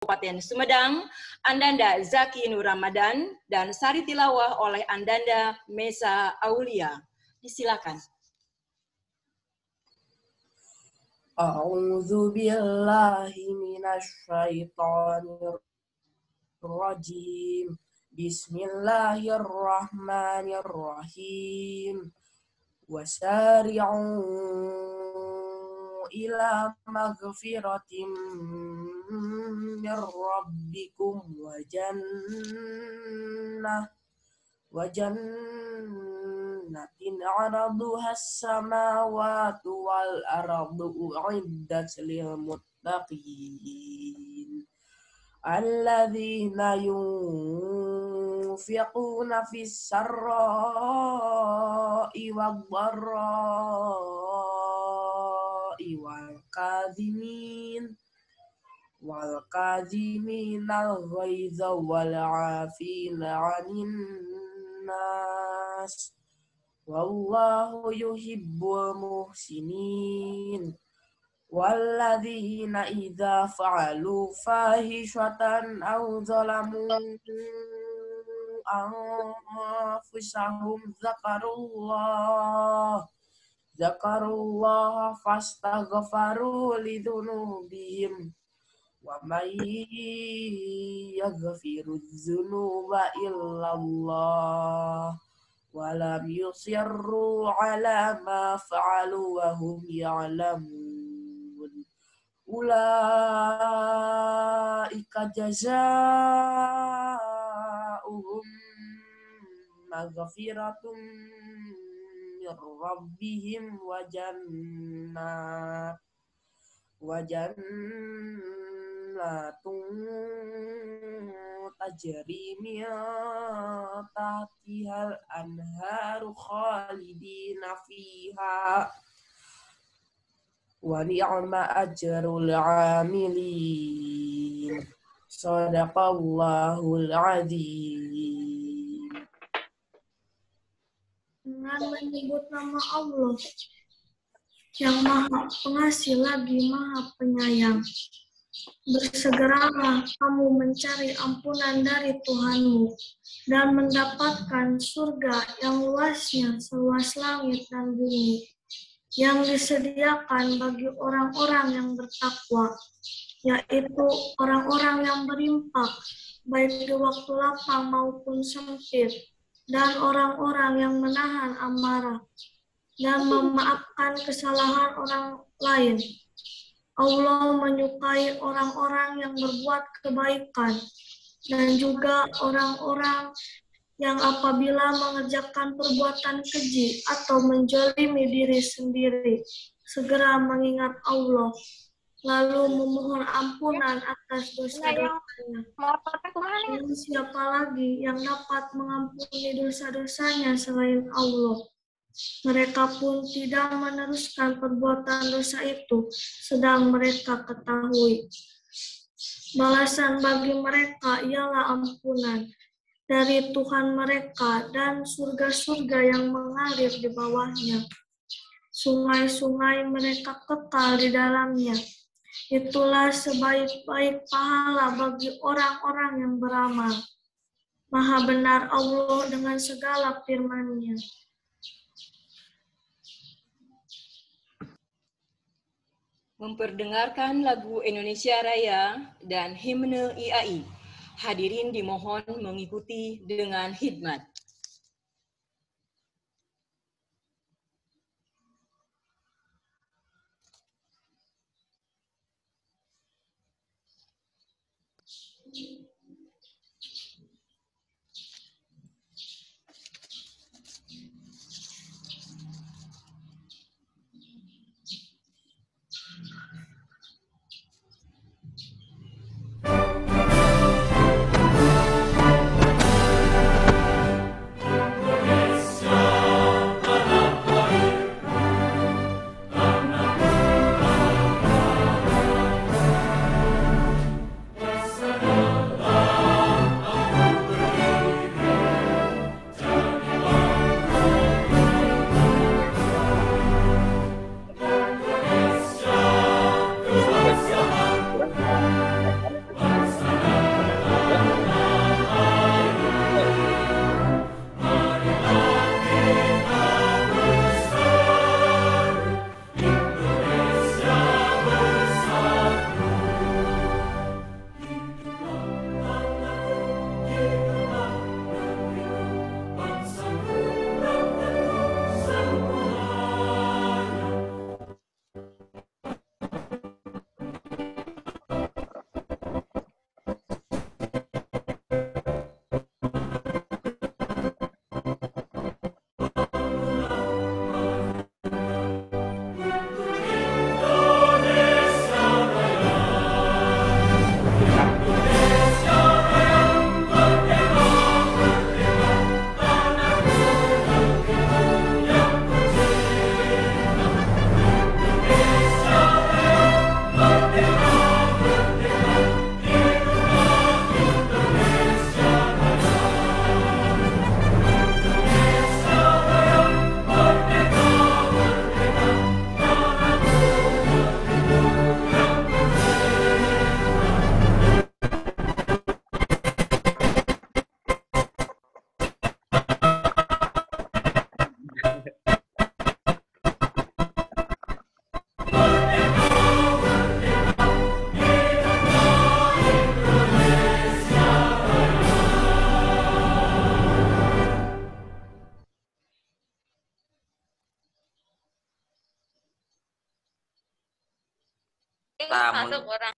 Kabupaten Sumedang, Andanda Zaki Nur Ramadan, dan sari tilawah oleh Andanda Mesa Aulia. Disilakan. A'udzu billahi minasy syaithanir rajim. Bismillahirrahmanirrahim. Wasari'u ila maghfiratin mir rabbikum wa jannatin 'araduha as-samawati wal ardu u'iddat lil muttaqin alladzina yunfiquna fis sarra'i wad dharra'i wal kadhiminal ghaidha wal 'afina 'anil nas wallahu yuhibbul muhsinin walladzina idza fa'alu fahishatan aw zalamu anfusahum zakarullaha fastaghfaru lidzunubihim wa may yaghfiru dzunuba illallah wa lam yusirru ala ma fa'alu wa hum ya'lamun ulaika jazaa'uhum maghfiratun mir rabbihim wa jannatun tajri min tahtihal anharu khalidina fiha wa ni'ma ajrul 'amilin. Shadaqallahul 'adzim. Dengan menyebut nama Allah yang Maha Pengasih lagi Maha Penyayang, bersegeralah kamu mencari ampunan dari Tuhanmu dan mendapatkan surga yang luasnya seluas langit dan bumi, yang disediakan bagi orang-orang yang bertakwa, yaitu orang-orang yang berinfak baik di waktu lapang maupun sempit, dan orang-orang yang menahan amarah dan memaafkan kesalahan orang lain. Allah menyukai orang-orang yang berbuat kebaikan dan juga orang-orang yang apabila mengerjakan perbuatan keji atau menzalimi diri sendiri, segera mengingat Allah, lalu memohon ampunan atas dosa-dosanya. Dan siapa lagi yang dapat mengampuni dosa-dosanya selain Allah? Mereka pun tidak meneruskan perbuatan dosa itu, sedang mereka ketahui. Balasan bagi mereka ialah ampunan dari Tuhan mereka dan surga-surga yang mengalir di bawahnya. Sungai-sungai mereka kekal di dalamnya. Itulah sebaik-baik pahala bagi orang-orang yang beramal. Maha benar Allah dengan segala firman-Nya. Memperdengarkan lagu Indonesia Raya dan himne IAI. Hadirin dimohon mengikuti dengan khidmat. kata masuk orang.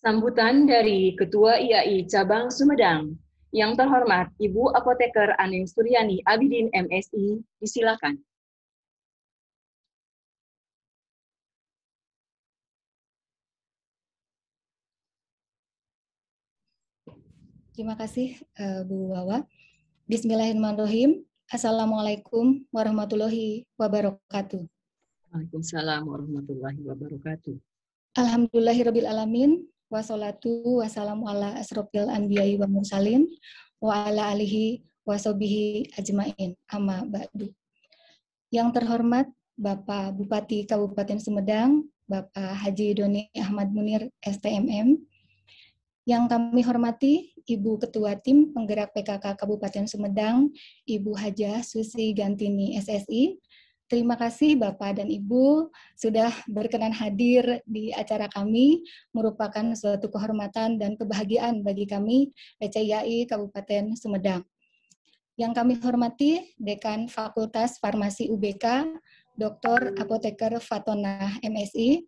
Sambutan dari Ketua IAI Cabang Sumedang. Yang terhormat Ibu Apoteker Aning Suryani Abidin MSI, disilakan. Terima kasih Bu Wawa. Bismillahirrahmanirrahim. Assalamualaikum warahmatullahi wabarakatuh. Waalaikumsalam warahmatullahi wabarakatuh. Alhamdulillahirabbil alamin. Wassalatu wassalamu ala asrofil anbiya'i wa mursalin wa ala alihi wa sahbihi ajmain. Amma ba'du. Yang terhormat Bapak Bupati Kabupaten Sumedang, Bapak Haji Doni Ahmad Munir STMM. Yang kami hormati Ibu Ketua Tim Penggerak PKK Kabupaten Sumedang, Ibu Hajah Susi Gantini SSI. Terima kasih Bapak dan Ibu sudah berkenan hadir di acara kami, merupakan suatu kehormatan dan kebahagiaan bagi kami PCIAI Kabupaten Sumedang. Yang kami hormati Dekan Fakultas Farmasi UBK, Dr. Apoteker Fatona MSI.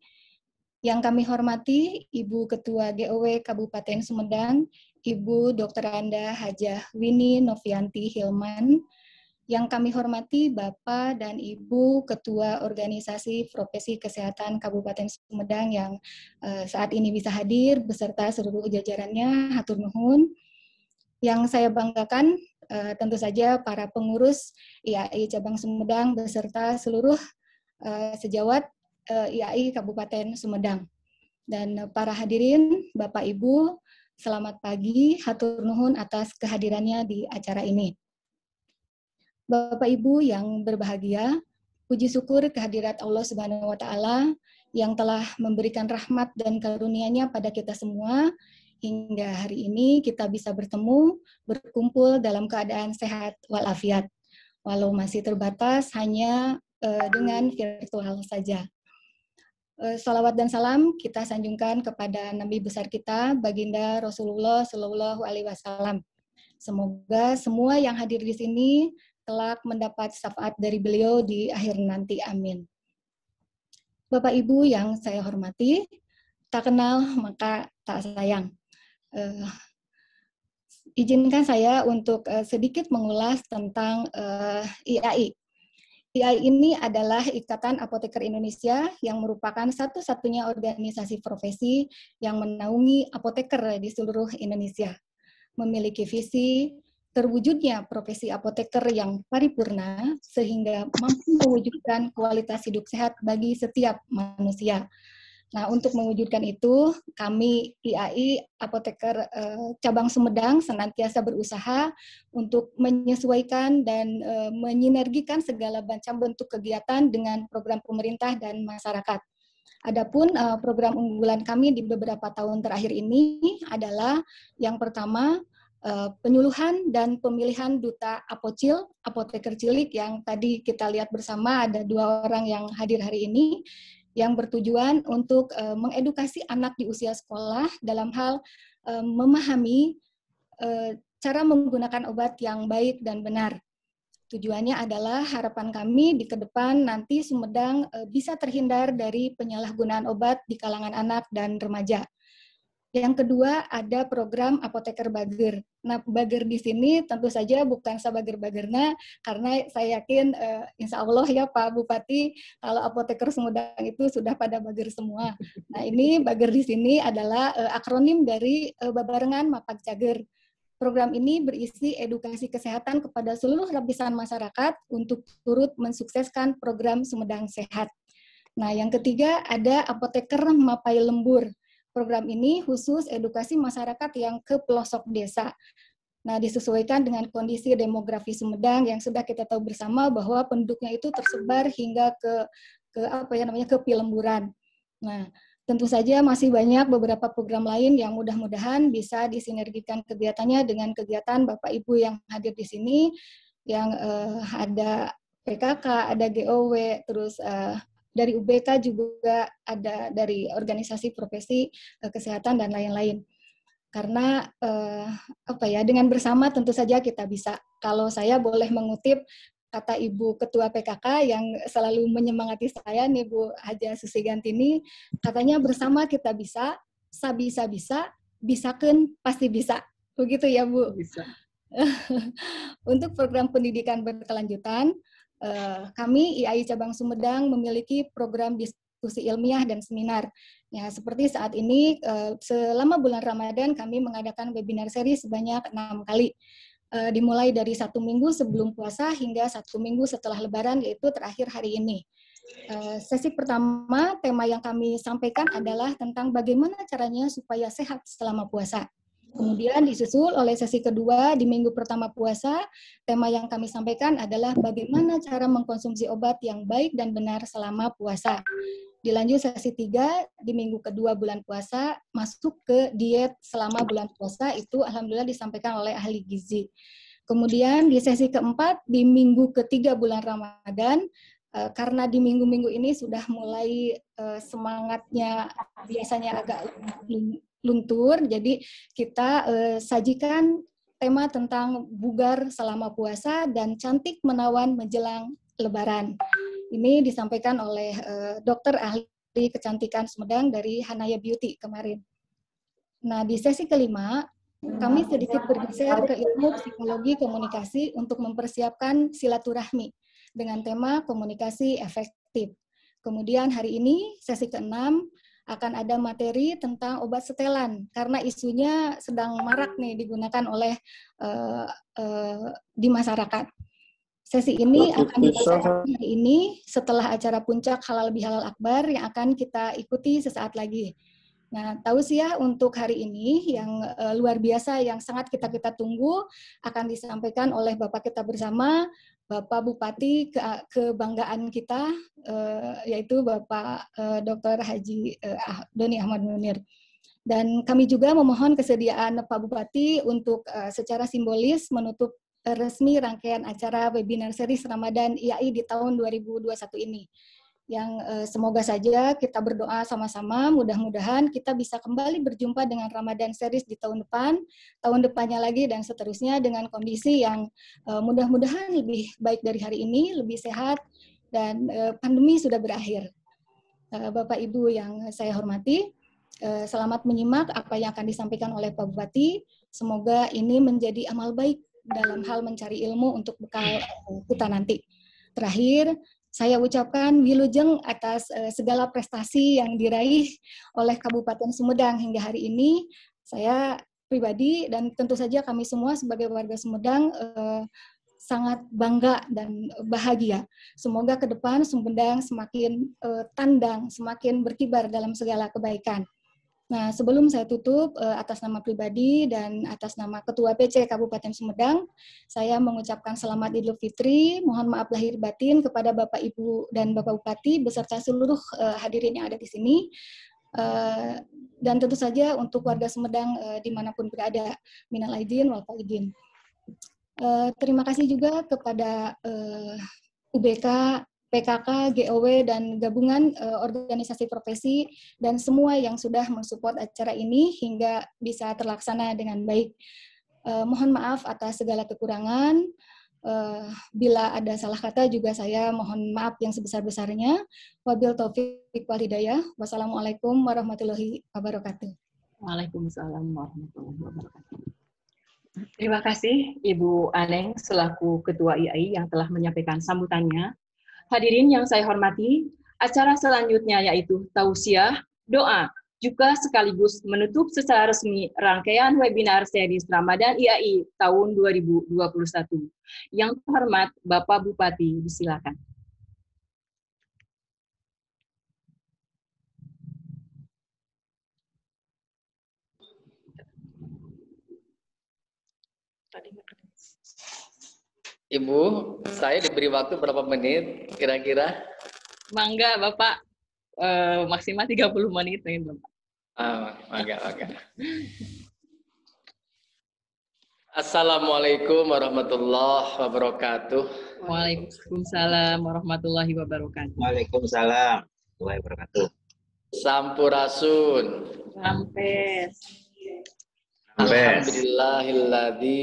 Yang kami hormati Ibu Ketua GOW Kabupaten Sumedang, Ibu Dr. Anda Hajah Winnie Novianti Hilman. Yang kami hormati Bapak dan Ibu Ketua Organisasi Profesi Kesehatan Kabupaten Sumedang yang saat ini bisa hadir beserta seluruh jajarannya, hatur nuhun. Yang saya banggakan tentu saja para pengurus IAI Cabang Sumedang beserta seluruh sejawat IAI Kabupaten Sumedang. Dan para hadirin, Bapak Ibu, selamat pagi, hatur nuhun atas kehadirannya di acara ini. Bapak Ibu yang berbahagia, puji syukur kehadirat Allah Subhanahu wa Ta'ala yang telah memberikan rahmat dan karunia-Nya pada kita semua, hingga hari ini kita bisa bertemu, berkumpul dalam keadaan sehat walafiat, walau masih terbatas hanya dengan virtual saja. Salawat dan salam kita sanjungkan kepada Nabi besar kita, Baginda Rasulullah Shallallahu Alaihi Wasallam. Semoga semua yang hadir di sini kelak mendapat syafaat dari beliau di akhir nanti. Amin. Bapak Ibu yang saya hormati, tak kenal maka tak sayang. Izinkan saya untuk sedikit mengulas tentang IAI. IAI ini adalah Ikatan Apoteker Indonesia yang merupakan satu-satunya organisasi profesi yang menaungi apoteker di seluruh Indonesia. Memiliki visi terwujudnya profesi apoteker yang paripurna sehingga mampu mewujudkan kualitas hidup sehat bagi setiap manusia. Nah, untuk mewujudkan itu, kami IAI Apoteker Cabang Sumedang senantiasa berusaha untuk menyesuaikan dan menyinergikan segala macam bentuk kegiatan dengan program pemerintah dan masyarakat. Adapun program unggulan kami di beberapa tahun terakhir ini adalah yang pertama, penyuluhan dan pemilihan duta apocil, apoteker cilik yang tadi kita lihat bersama ada 2 orang yang hadir hari ini, yang bertujuan untuk mengedukasi anak di usia sekolah dalam hal memahami cara menggunakan obat yang baik dan benar. Tujuannya adalah harapan kami di ke depan nanti Sumedang bisa terhindar dari penyalahgunaan obat di kalangan anak dan remaja. Yang kedua, ada program apoteker bager. Nah, bager di sini tentu saja bukan sabager-bagerna, karena saya yakin insya Allah ya Pak Bupati, kalau apoteker Sumedang itu sudah pada bager semua. Nah, ini bager di sini adalah akronim dari Babarengan Mapak Cager. Program ini berisi edukasi kesehatan kepada seluruh lapisan masyarakat untuk turut mensukseskan program Sumedang Sehat. Nah, yang ketiga ada apoteker Mapai Lembur. Program ini khusus edukasi masyarakat yang ke pelosok desa. Nah, disesuaikan dengan kondisi demografi Sumedang yang sudah kita tahu bersama bahwa penduduknya itu tersebar hingga ke Pelemburan. Nah, tentu saja masih banyak beberapa program lain yang mudah-mudahan bisa disinergikan kegiatannya dengan kegiatan Bapak Ibu yang hadir di sini, yang ada PKK, ada GOW, terus dari UBK juga ada dari organisasi profesi kesehatan dan lain-lain. Karena dengan bersama tentu saja kita bisa. Kalau saya boleh mengutip kata Ibu Ketua PKK yang selalu menyemangati saya nih Bu Haja Susi Gantini, katanya bersama kita bisa, bisa, bisakeun pasti bisa. Begitu ya Bu? Bisa. Untuk program pendidikan berkelanjutan, kami IAI Cabang Sumedang memiliki program diskusi ilmiah dan seminar. Ya, seperti saat ini, selama bulan Ramadan kami mengadakan webinar seri sebanyak 6 kali. Dimulai dari 1 minggu sebelum puasa hingga 1 minggu setelah Lebaran, yaitu terakhir hari ini. Sesi pertama, tema yang kami sampaikan adalah tentang bagaimana caranya supaya sehat selama puasa. Kemudian disusul oleh sesi kedua di minggu pertama puasa, tema yang kami sampaikan adalah bagaimana cara mengkonsumsi obat yang baik dan benar selama puasa. Dilanjut sesi 3 di minggu kedua bulan puasa, masuk ke diet selama bulan puasa, itu alhamdulillah disampaikan oleh ahli gizi. Kemudian di sesi keempat di minggu ketiga bulan Ramadan, karena di minggu-minggu ini sudah mulai semangatnya biasanya agak luntur, jadi kita sajikan tema tentang bugar selama puasa dan cantik menawan menjelang Lebaran. Ini disampaikan oleh dokter ahli kecantikan Sumedang dari Hanaya Beauty kemarin. Nah, di sesi kelima, kami sedikit bergeser ke ilmu psikologi komunikasi untuk mempersiapkan silaturahmi dengan tema komunikasi efektif. Kemudian hari ini, sesi ke-6, akan ada materi tentang obat setelan karena isunya sedang marak nih digunakan oleh di masyarakat. Sesi ini akan dibacakan hari ini setelah acara puncak Halal Bihalal Akbar yang akan kita ikuti sesaat lagi. Nah, tausiah untuk hari ini yang luar biasa yang sangat kita tunggu akan disampaikan oleh Bapak kita bersama, Bapak Bupati kebanggaan kita, yaitu Bapak Dr. Haji Doni Ahmad Munir. Dan kami juga memohon kesediaan Pak Bupati untuk secara simbolis menutup resmi rangkaian acara webinar series Ramadan IAI di tahun 2021 ini. Yang semoga saja kita berdoa sama-sama, mudah-mudahan kita bisa kembali berjumpa dengan Ramadan series di tahun depan, tahun depannya lagi, dan seterusnya dengan kondisi yang mudah-mudahan lebih baik dari hari ini, lebih sehat, dan pandemi sudah berakhir. Bapak Ibu yang saya hormati, selamat menyimak apa yang akan disampaikan oleh Pak Bupati. Semoga ini menjadi amal baik dalam hal mencari ilmu untuk bekal kita nanti. Terakhir, saya ucapkan wilujeng atas segala prestasi yang diraih oleh Kabupaten Sumedang hingga hari ini. Saya pribadi dan tentu saja kami semua sebagai warga Sumedang sangat bangga dan bahagia. Semoga ke depan Sumedang semakin tandang, semakin berkibar dalam segala kebaikan. Nah, sebelum saya tutup, atas nama pribadi dan atas nama Ketua PC Kabupaten Sumedang, saya mengucapkan selamat Idul Fitri, mohon maaf lahir batin kepada Bapak Ibu dan Bapak Bupati beserta seluruh hadirin yang ada di sini. Dan tentu saja untuk warga Sumedang dimanapun berada, minal aidin wal faidin. Terima kasih juga kepada UBK, PKK, GOW, dan gabungan organisasi profesi, dan semua yang sudah mensupport acara ini hingga bisa terlaksana dengan baik. Mohon maaf atas segala kekurangan. Bila ada salah kata juga saya mohon maaf yang sebesar-besarnya. Wabil taufiq wal hidayah. Wassalamualaikum warahmatullahi wabarakatuh. Waalaikumsalam warahmatullahi wabarakatuh. Terima kasih Ibu Aneng selaku Ketua IAI yang telah menyampaikan sambutannya. Hadirin yang saya hormati, acara selanjutnya yaitu tausiah, doa, juga sekaligus menutup secara resmi rangkaian webinar series Ramadan IAI tahun 2021. Yang terhormat Bapak Bupati, silakan. Ibu, saya diberi waktu berapa menit kira-kira? Mangga Bapak, maksimal 30 menit. Mangga. Assalamualaikum warahmatullahi wabarakatuh. Waalaikumsalam warahmatullahi wabarakatuh. Waalaikumsalam warahmatullahi wabarakatuh. Sampurasun. Sampes. Alhamdulillahilladzi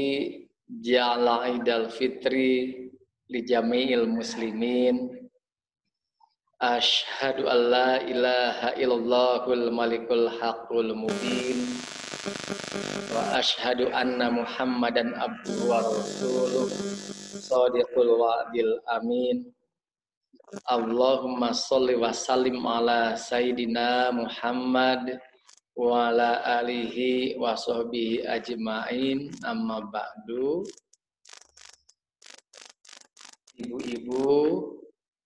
ja'ala Idul Fitri li jami'il muslimin. Asyhadu an la ilaha illallahul malikul haqqul mubin. Wa asyhadu anna Muhammadan abduhu wa rasuluh shadiqul wa'dil amin. Allahumma sholli wa sallim ala sayyidina Muhammad wa ala alihi wa sahbihi ajma'in, amma ba'du. Ibu-ibu,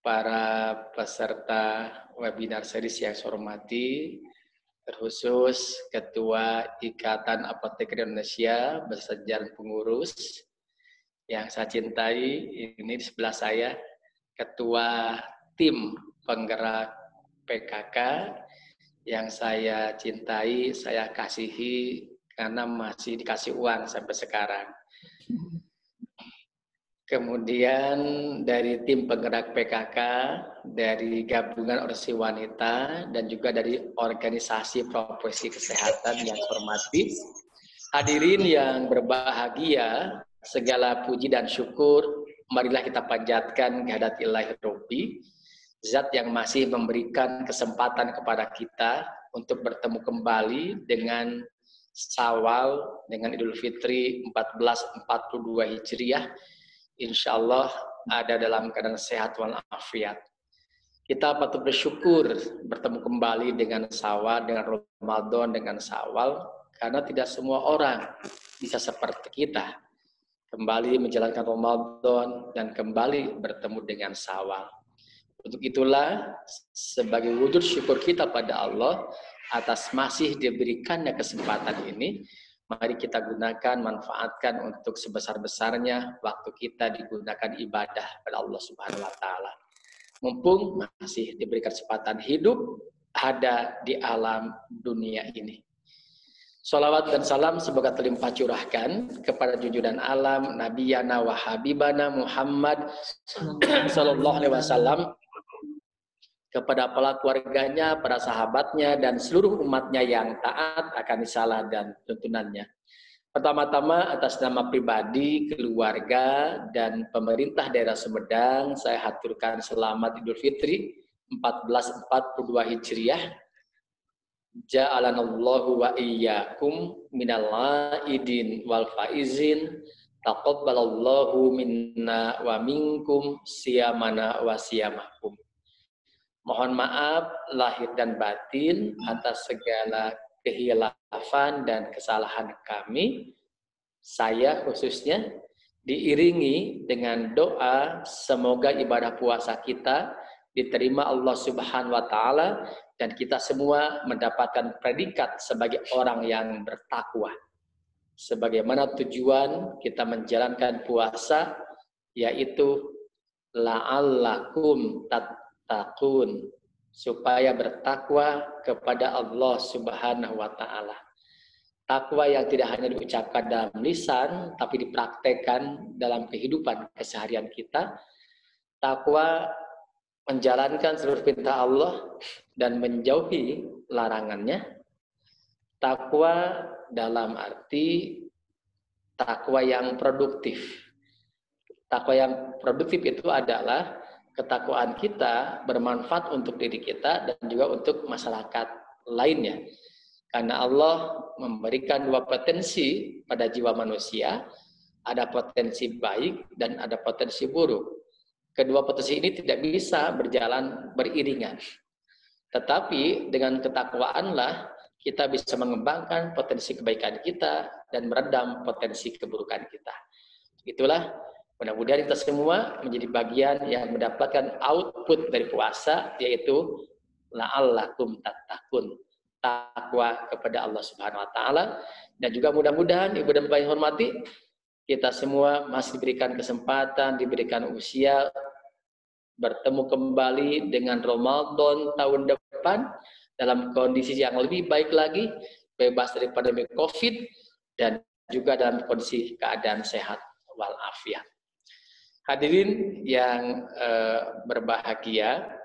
para peserta webinar series yang saya hormati, terkhusus Ketua Ikatan Apoteker Indonesia beserta jajaran pengurus yang saya cintai, ini di sebelah saya Ketua Tim Penggerak PKK yang saya cintai, saya kasihi karena masih dikasih uang sampai sekarang. Kemudian dari tim penggerak PKK, dari gabungan organisasi wanita, dan juga dari organisasi profesi kesehatan yang saya hormati. Hadirin yang berbahagia, segala puji dan syukur, marilah kita panjatkan kehadirat Ilahi Rabbi, Zat yang masih memberikan kesempatan kepada kita untuk bertemu kembali dengan Syawal, dengan Idul Fitri 1442 Hijriah, insya Allah ada dalam keadaan sehat walafiat. Kita patut bersyukur bertemu kembali dengan Syawal, dengan Ramadan, dengan Syawal, karena tidak semua orang bisa seperti kita kembali menjalankan Ramadan dan kembali bertemu dengan Syawal. Untuk itulah, sebagai wujud syukur kita pada Allah atas masih diberikannya kesempatan ini, mari kita gunakan, manfaatkan untuk sebesar-besarnya waktu kita digunakan ibadah pada Allah Subhanahu wa Ta'ala. Mumpung masih diberi kesempatan hidup ada di alam dunia ini. Salawat dan salam semoga terlimpah curahkan kepada junjungan alam Nabiyana wa Habibana Muhammad Sallallahu Alaihi Wasallam, kepada para keluarganya, para sahabatnya, dan seluruh umatnya yang taat akan risalah dan tuntunannya. Pertama-tama atas nama pribadi, keluarga, dan pemerintah daerah Sumedang, saya haturkan selamat Idul Fitri 1442 Hijriah. Ja'alanallahu wa iyyakum minal aidin wal faizin, taqabbalallahu minna wa minkum siyamana wa siyamakum. Mohon maaf lahir dan batin atas segala kehilafan dan kesalahan kami. Saya khususnya diiringi dengan doa semoga ibadah puasa kita diterima Allah Subhanahu wa taala dan kita semua mendapatkan predikat sebagai orang yang bertakwa. Sebagaimana tujuan kita menjalankan puasa, yaitu la'allakum tattaqun, supaya bertakwa kepada Allah Subhanahu wa taala. Takwa yang tidak hanya diucapkan dalam lisan, tapi dipraktekkan dalam kehidupan keseharian kita. Takwa menjalankan seluruh perintah Allah dan menjauhi larangannya. Takwa dalam arti takwa yang produktif. Takwa yang produktif itu adalah ketakwaan kita bermanfaat untuk diri kita dan juga untuk masyarakat lainnya. Karena Allah memberikan dua potensi pada jiwa manusia, ada potensi baik dan ada potensi buruk. Kedua potensi ini tidak bisa berjalan beriringan. Tetapi dengan ketakwaanlah kita bisa mengembangkan potensi kebaikan kita dan meredam potensi keburukan kita. Itulah mudah-mudahan kita semua menjadi bagian yang mendapatkan output dari puasa, yaitu la'allakum tattaqun, takwa kepada Allah Subhanahu wa taala. Dan juga mudah-mudahan Ibu dan Bapak yang hormati, kita semua masih diberikan kesempatan, diberikan usia bertemu kembali dengan Ramadan tahun depan dalam kondisi yang lebih baik lagi, bebas dari pandemi COVID dan juga dalam kondisi keadaan sehat walafiat. Hadirin yang berbahagia,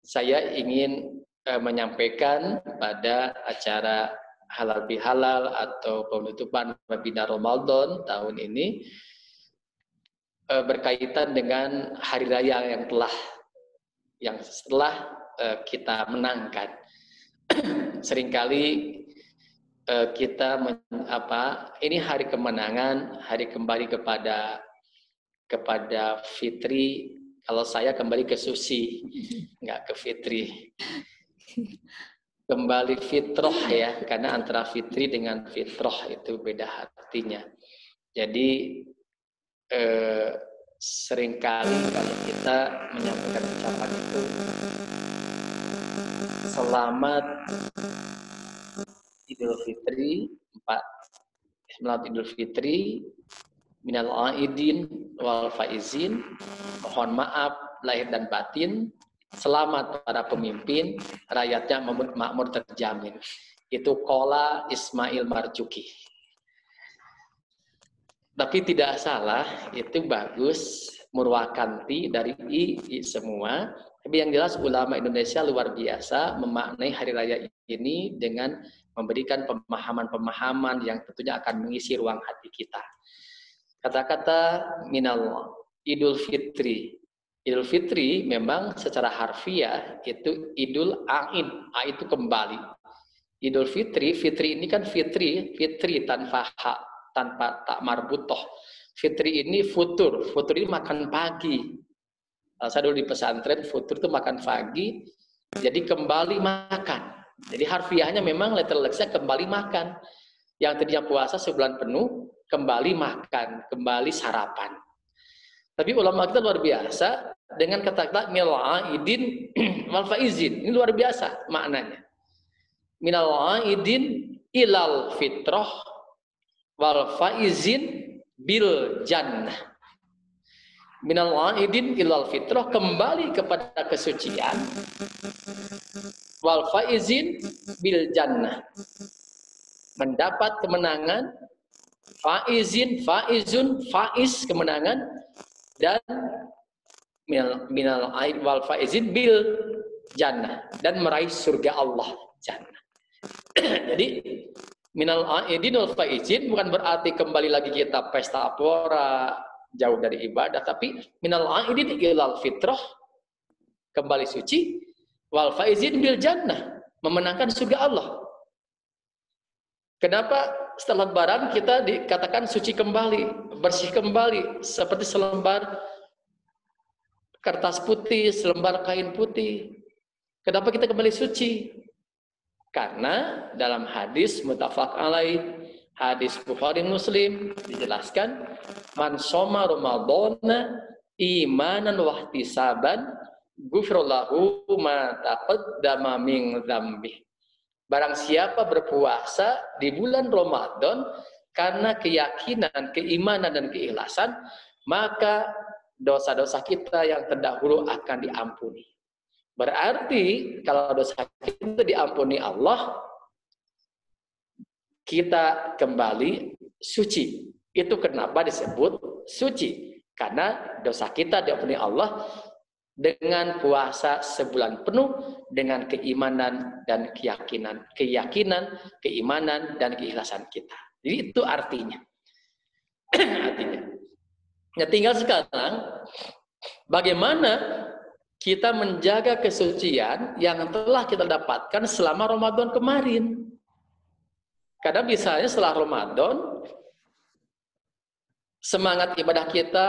saya ingin menyampaikan pada acara halal bihalal atau penutupan webinar Ramadan tahun ini berkaitan dengan hari raya yang setelah kita menangkan. Seringkali kita ini hari kemenangan, hari kembali kepada fitri. Kalau saya kembali ke susi, nggak ke fitri. Kembali fitrah ya, karena antara fitri dengan fitrah itu beda artinya. Jadi seringkali kalau kita menyampaikan ucapan itu selamat Idul Fitri, selamat Idul Fitri, minal aidin wal faizin, mohon maaf lahir dan batin, selamat para pemimpin, rakyatnya makmur terjamin. Itu qala Ismail Marzuki. Tapi tidak salah, itu bagus, murwakanti dari I semua. Tapi yang jelas ulama Indonesia luar biasa memaknai hari raya ini dengan memberikan pemahaman-pemahaman yang tentunya akan mengisi ruang hati kita. Kata-kata minal Idul Fitri. Idul Fitri memang secara harfiah itu Idul Ain, A itu kembali. Idul Fitri, fitri ini kan fitri tanpa hak, tanpa tak marbutoh. Fitri ini futur ini makan pagi. Saya dulu di pesantren, futur itu makan pagi, jadi kembali makan. Jadi harfiahnya memang letter-letternya kembali makan. Yang tadinya puasa sebulan penuh, kembali makan, kembali sarapan. Tapi ulama kita luar biasa dengan kata-kata minal aidin wal faizin. Ini luar biasa maknanya. Minal aidin ilal fitrah wal faizin bil jannah. Minal aidin ilal fitrah, kembali kepada kesucian, wal faizin bil jannah, mendapat kemenangan, faizin, faizun, faiz kemenangan, dan minal aid wal faizin bil jannah, dan meraih surga Allah jannah. Jadi minal aidin wal faizin bukan berarti kembali lagi kita pesta pora jauh dari ibadah, tapi minal aidin ilal fitrah, kembali suci, wal faizin bil jannah, memenangkan surga Allah. Kenapa setelah lebaran kita dikatakan suci kembali, bersih kembali, seperti selembar kertas putih, selembar kain putih. Kenapa kita kembali suci? Karena dalam hadis muttafaq alaih, hadis Bukhari Muslim dijelaskan, man shoma ramadhana imanan wa ihtisaban ghufrallahu ma taqaddama min dzambi. Barang siapa berpuasa di bulan Ramadan karena keyakinan, keimanan, dan keikhlasan, maka dosa-dosa kita yang terdahulu akan diampuni. Berarti kalau dosa kita diampuni Allah, kita kembali suci. Itu kenapa disebut suci. Karena dosa kita diampuni Allah dengan puasa sebulan penuh, dengan keimanan dan keyakinan, keimanan dan keikhlasan kita. Jadi itu artinya. Artinya. Nah, tinggal sekarang bagaimana kita menjaga kesucian yang telah kita dapatkan selama Ramadan kemarin. Karena misalnya setelah Ramadan semangat ibadah kita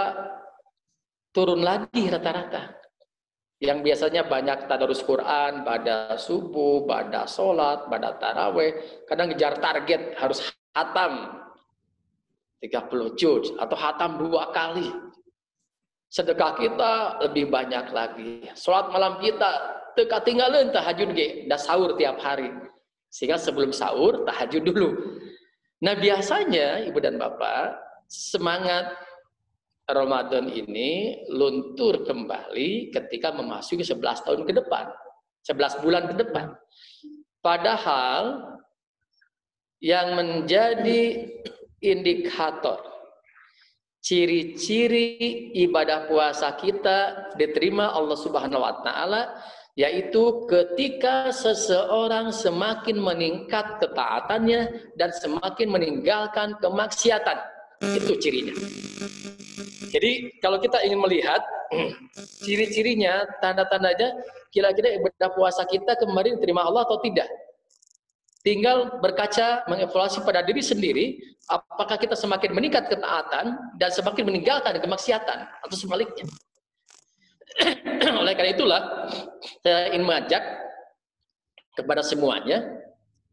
turun lagi rata-rata. Yang biasanya banyak tadarus Quran, pada subuh, pada sholat, pada taraweh, kadang ngejar target harus hatam 30 juz atau hatam 2 kali. Sedekah kita lebih banyak lagi. Sholat malam kita teka tinggalin tahajud ge, dah sahur tiap hari. Sehingga sebelum sahur tahajud dulu. Nah, biasanya Ibu dan Bapak semangat Ramadan ini luntur kembali ketika memasuki 11 tahun ke depan, 11 bulan ke depan. Padahal yang menjadi indikator, ciri-ciri ibadah puasa kita diterima Allah Subhanahu wa taala, yaitu ketika seseorang semakin meningkat ketaatannya dan semakin meninggalkan kemaksiatan. Itu cirinya. Jadi kalau kita ingin melihat ciri-cirinya, tanda-tandanya, kira-kira ibadah puasa kita kemarin diterima Allah atau tidak. Tinggal berkaca, mengevaluasi pada diri sendiri, apakah kita semakin meningkat ketaatan dan semakin meninggalkan kemaksiatan, atau sebaliknya. Oleh karena itulah, saya ingin mengajak kepada semuanya,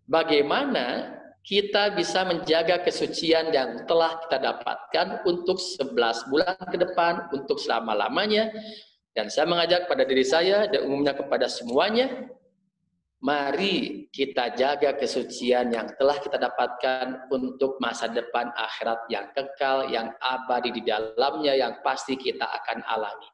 bagaimana kita bisa menjaga kesucian yang telah kita dapatkan untuk 11 bulan ke depan, untuk selama-lamanya. Dan saya mengajak pada diri saya dan umumnya kepada semuanya, mari kita jaga kesucian yang telah kita dapatkan untuk masa depan akhirat yang kekal, yang abadi di dalamnya, yang pasti kita akan alami.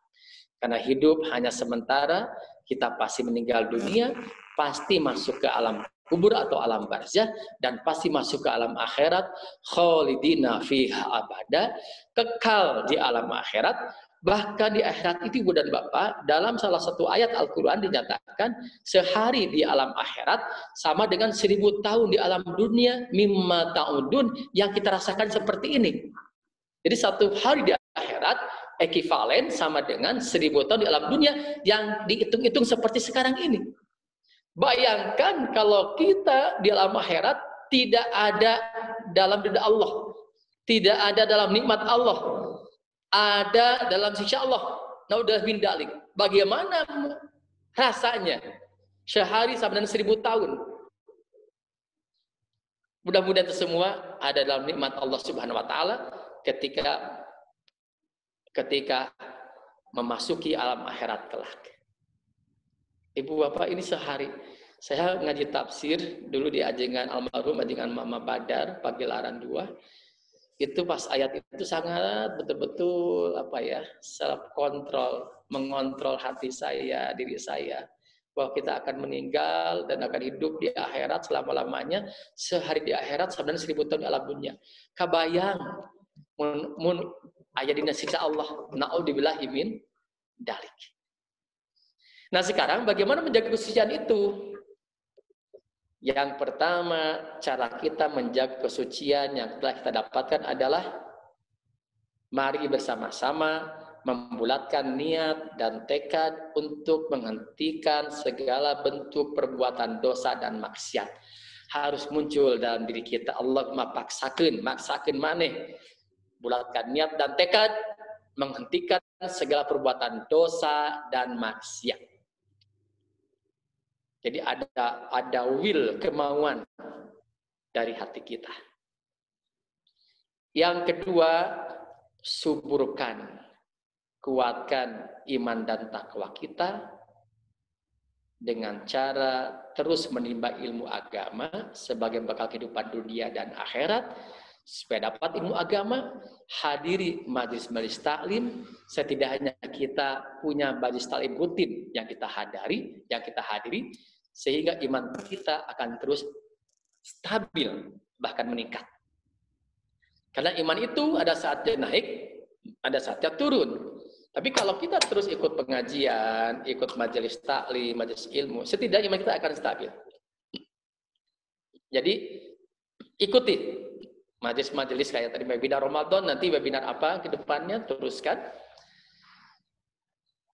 Karena hidup hanya sementara, kita pasti meninggal dunia, pasti masuk ke alam kubur atau alam barzah, dan pasti masuk ke alam akhirat, khalidina fiha abada, kekal di alam akhirat. Bahkan di akhirat itu, Ibu dan Bapak, dalam salah satu ayat Al-Quran dinyatakan sehari di alam akhirat sama dengan 1000 tahun di alam dunia, mimma ta'udun, yang kita rasakan seperti ini. Jadi satu hari di akhirat ekivalen sama dengan 1000 tahun di alam dunia yang dihitung-hitung seperti sekarang ini. Bayangkan kalau kita di alam akhirat tidak ada dalam ridha Allah, tidak ada dalam nikmat Allah, ada dalam siksa Allah. Naudzubillah min dzalik. Bagaimana rasanya sehari sama dengan 1000 tahun? Mudah-mudahan itu semua ada dalam nikmat Allah Subhanahu wa taala ketika memasuki alam akhirat kelak. Ibu Bapak, ini sehari saya ngaji tafsir dulu di ajengan almarhum ajengan Mama Badar Pagelaran 2. Itu pas ayat itu sangat betul-betul self control, mengontrol hati saya, diri saya. bahwa kita akan meninggal dan akan hidup di akhirat selama-lamanya, sehari di akhirat sebenarnya 1000 tahun di alam dunia. Kabayang mun aya dina siksa Allah, naudzubillahi min dalik. Nah, sekarang bagaimana menjaga kesucian itu? Yang pertama, cara kita menjaga kesucian yang telah kita dapatkan adalah mari bersama-sama membulatkan niat dan tekad untuk menghentikan segala bentuk perbuatan dosa dan maksiat. Harus muncul dalam diri kita. Allahumma maksakeun maneh. Bulatkan niat dan tekad menghentikan segala perbuatan dosa dan maksiat. Jadi ada will, kemauan dari hati kita. Yang kedua, suburkan, kuatkan iman dan takwa kita dengan cara terus menimba ilmu agama sebagai bekal kehidupan dunia dan akhirat. Supaya dapat ilmu agama, hadiri majelis-majelis taklim. Setidaknya kita punya majelis taklim rutin yang kita hadiri, sehingga iman kita akan terus stabil, bahkan meningkat. Karena iman itu ada saatnya naik, ada saatnya turun. Tapi kalau kita terus ikut pengajian, ikut majelis taklim, majelis ilmu, setidaknya iman kita akan stabil. Jadi ikuti majelis-majelis kayak tadi webinar Ramadan, nanti webinar apa ke depannya, teruskan.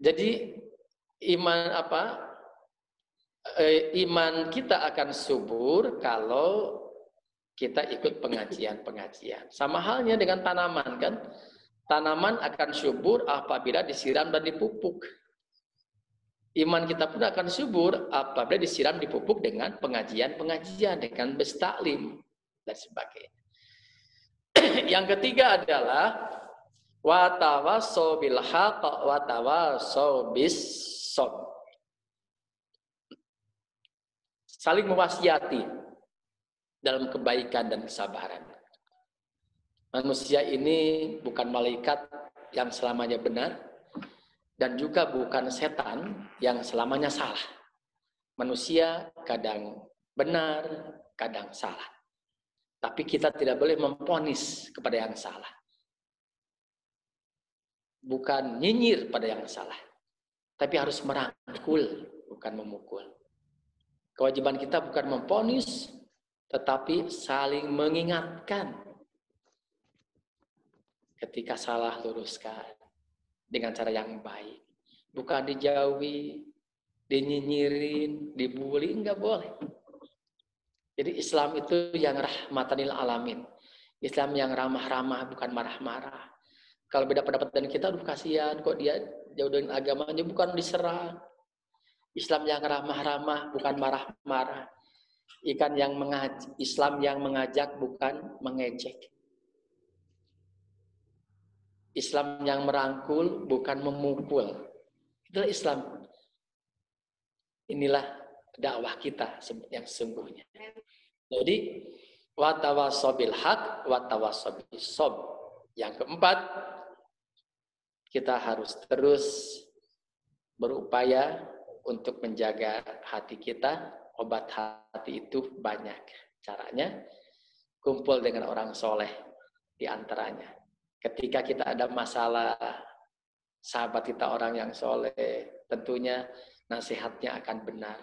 Jadi iman kita akan subur kalau kita ikut pengajian-pengajian. Sama halnya dengan tanaman kan. Tanaman akan subur apabila disiram dan dipupuk. Iman kita pun akan subur apabila disiram dipupuk dengan pengajian-pengajian, dengan bestaklim dan sebagainya. Yang ketiga adalah wa tawassaw bil haqq wa tawassaw bis sabr. Saling mewasiati dalam kebaikan dan kesabaran. Manusia ini bukan malaikat yang selamanya benar dan juga bukan setan yang selamanya salah. Manusia kadang benar, kadang salah. Tapi kita tidak boleh memvonis kepada yang salah. Bukan nyinyir pada yang salah. Tapi harus merangkul, bukan memukul. Kewajiban kita bukan memvonis, tetapi saling mengingatkan. Ketika salah, luruskan dengan cara yang baik. Bukan dijauhi, dinyinyirin, dibully, enggak boleh. Jadi Islam itu yang rahmatan lil alamin. Islam yang ramah-ramah, bukan marah-marah. Kalau beda pendapat dengan kita, aduh kasihan kok dia jauh dari agamanya, bukan diserang. Islam yang ramah-ramah, bukan marah-marah. Islam yang mengajak, bukan mengejek. Islam yang merangkul, bukan memukul. Itulah Islam. Inilah dakwah kita yang sesungguhnya. Jadi, wa tawassaw bil haq, wa tawassaw bis sabr. Yang keempat, kita harus terus berupaya untuk menjaga hati kita. Obat hati itu banyak caranya. Kumpul dengan orang soleh di antaranya. Ketika kita ada masalah, sahabat kita orang yang soleh, tentunya nasihatnya akan benar.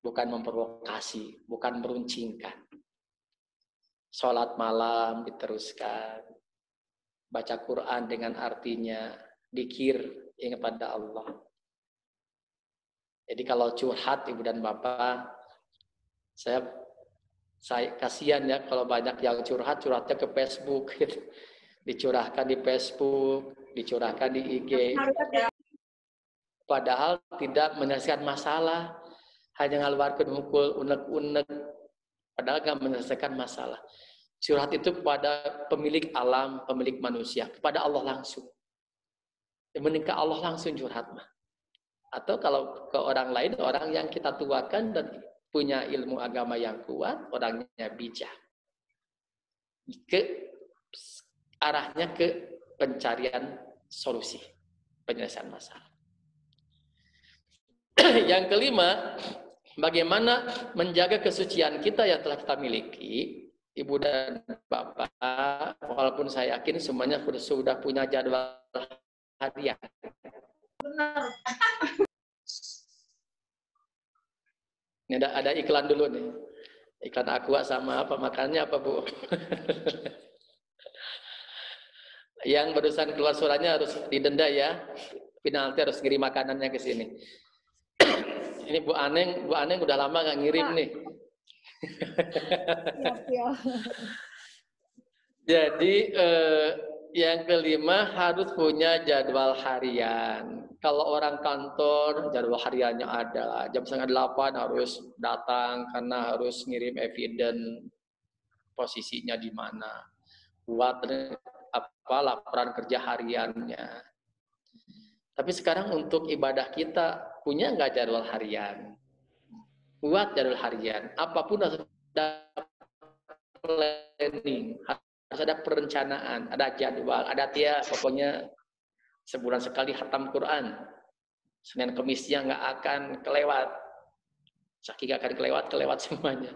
Bukan memprovokasi, bukan meruncingkan. Sholat malam diteruskan. Baca Quran dengan artinya. Dzikir, ingat pada Allah. Jadi kalau curhat ibu dan bapak, saya kasihan ya kalau banyak yang curhatnya ke Facebook. Dicurahkan di Facebook, dicurahkan di IG. Padahal tidak menyelesaikan masalah. Hanya ngaluarkeun mukul unek-unek. Padahal tidak menyelesaikan masalah. Curhat itu kepada pemilik alam, pemilik manusia. Kepada Allah langsung. Mending ke Allah langsung curhat mah. Atau kalau ke orang lain, orang yang kita tuakan dan punya ilmu agama yang kuat, orangnya bijak. Arahnya ke pencarian solusi, penyelesaian masalah. Yang kelima, bagaimana menjaga kesucian kita yang telah kita miliki. Ibu dan Bapak, walaupun saya yakin semuanya sudah punya jadwal harian. Benar. Ini ada iklan dulu nih. Iklan Aqua sama apa makannya apa Bu? Yang barusan keluar suaranya harus didenda ya. Penalti harus kirim makanannya ke sini. Ini Bu Aneng udah lama nggak ngirim nih. Siap. Jadi yang kelima harus punya jadwal harian. Kalau orang kantor jadwal hariannya ada. Jam 7:30 harus datang karena harus ngirim evidence posisinya di mana. Buat laporan kerja hariannya. Tapi sekarang untuk ibadah kita punya nggak jadwal harian? Buat jadwal harian. Apapun harus ada planning, harus ada perencanaan, ada jadwal, ada pokoknya sebulan sekali khatam Quran. Senin Kemisnya nggak akan kelewat. Saking nggak akan kelewat semuanya.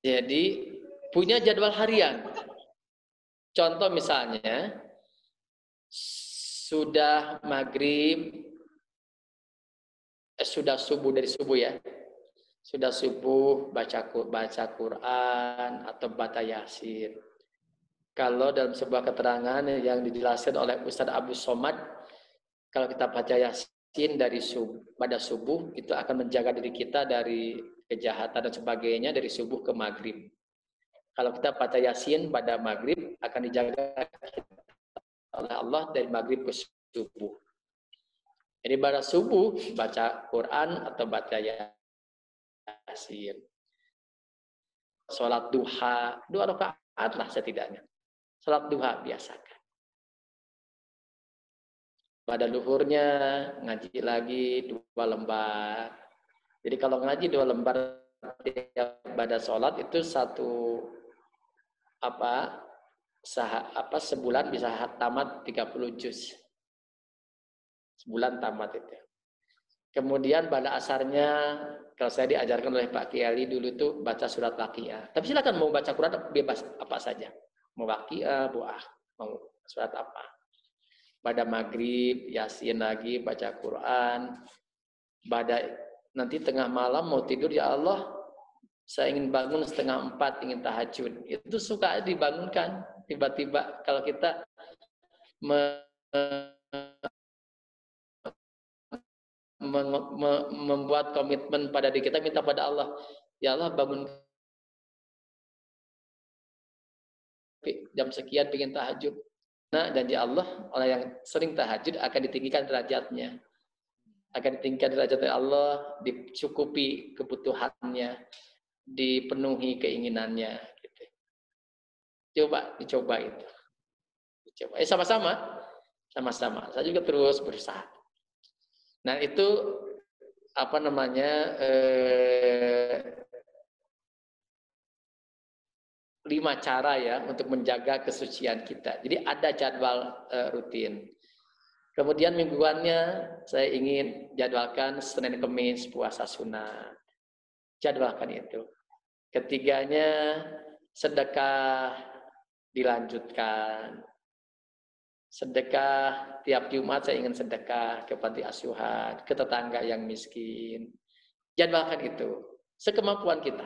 Jadi punya jadwal harian. Contoh misalnya sudah maghrib, sudah subuh dari subuh ya. Sudah subuh baca Quran atau baca Yasin. Kalau dalam sebuah keterangan yang dijelaskan oleh Ustadz Abu Somad, kalau kita baca Yasin pada subuh itu akan menjaga diri kita dari kejahatan dan sebagainya dari subuh ke maghrib. Kalau kita baca Yasin pada maghrib akan dijaga oleh Allah dari maghrib ke subuh. Jadi pada subuh baca Quran atau baca Yasin. Sholat duha 2 rakaat lah setidaknya. Sholat duha biasakan. Pada luhurnya ngaji lagi 2 lembar. Jadi kalau ngaji 2 lembar pada sholat itu sebulan bisa tamat 30 juz. Sebulan tamat itu. Kemudian pada asarnya, kalau saya diajarkan oleh Pak Kiai dulu itu baca surat Waqiah. Tapi silakan mau baca Quran bebas apa saja. Mau Waqiah, mau surat apa. Pada maghrib, Yasin lagi, baca Quran. Pada nanti tengah malam mau tidur, ya Allah, saya ingin bangun 3:30, ingin tahajud. Itu suka dibangunkan. Tiba-tiba kalau kita membuat komitmen pada diri kita, minta pada Allah, ya Allah bangun jam sekian pengen tahajud. Nah, janji Allah, orang yang sering tahajud akan ditinggikan derajatnya. Akan ditinggikan derajatnya Allah, dicukupi kebutuhannya, dipenuhi keinginannya. Gitu. Dicoba itu. Sama-sama. Saya juga terus berusaha. Nah itu 5 cara ya untuk menjaga kesucian kita. Jadi ada jadwal rutin. Kemudian mingguannya saya ingin jadwalkan Senin Kemis puasa sunat. Jadwalkan itu. Ketiganya sedekah dilanjutkan. Sedekah tiap Jumat saya ingin sedekah ke panti asuhan, ke tetangga yang miskin. Jadwalkan itu sekemampuan kita.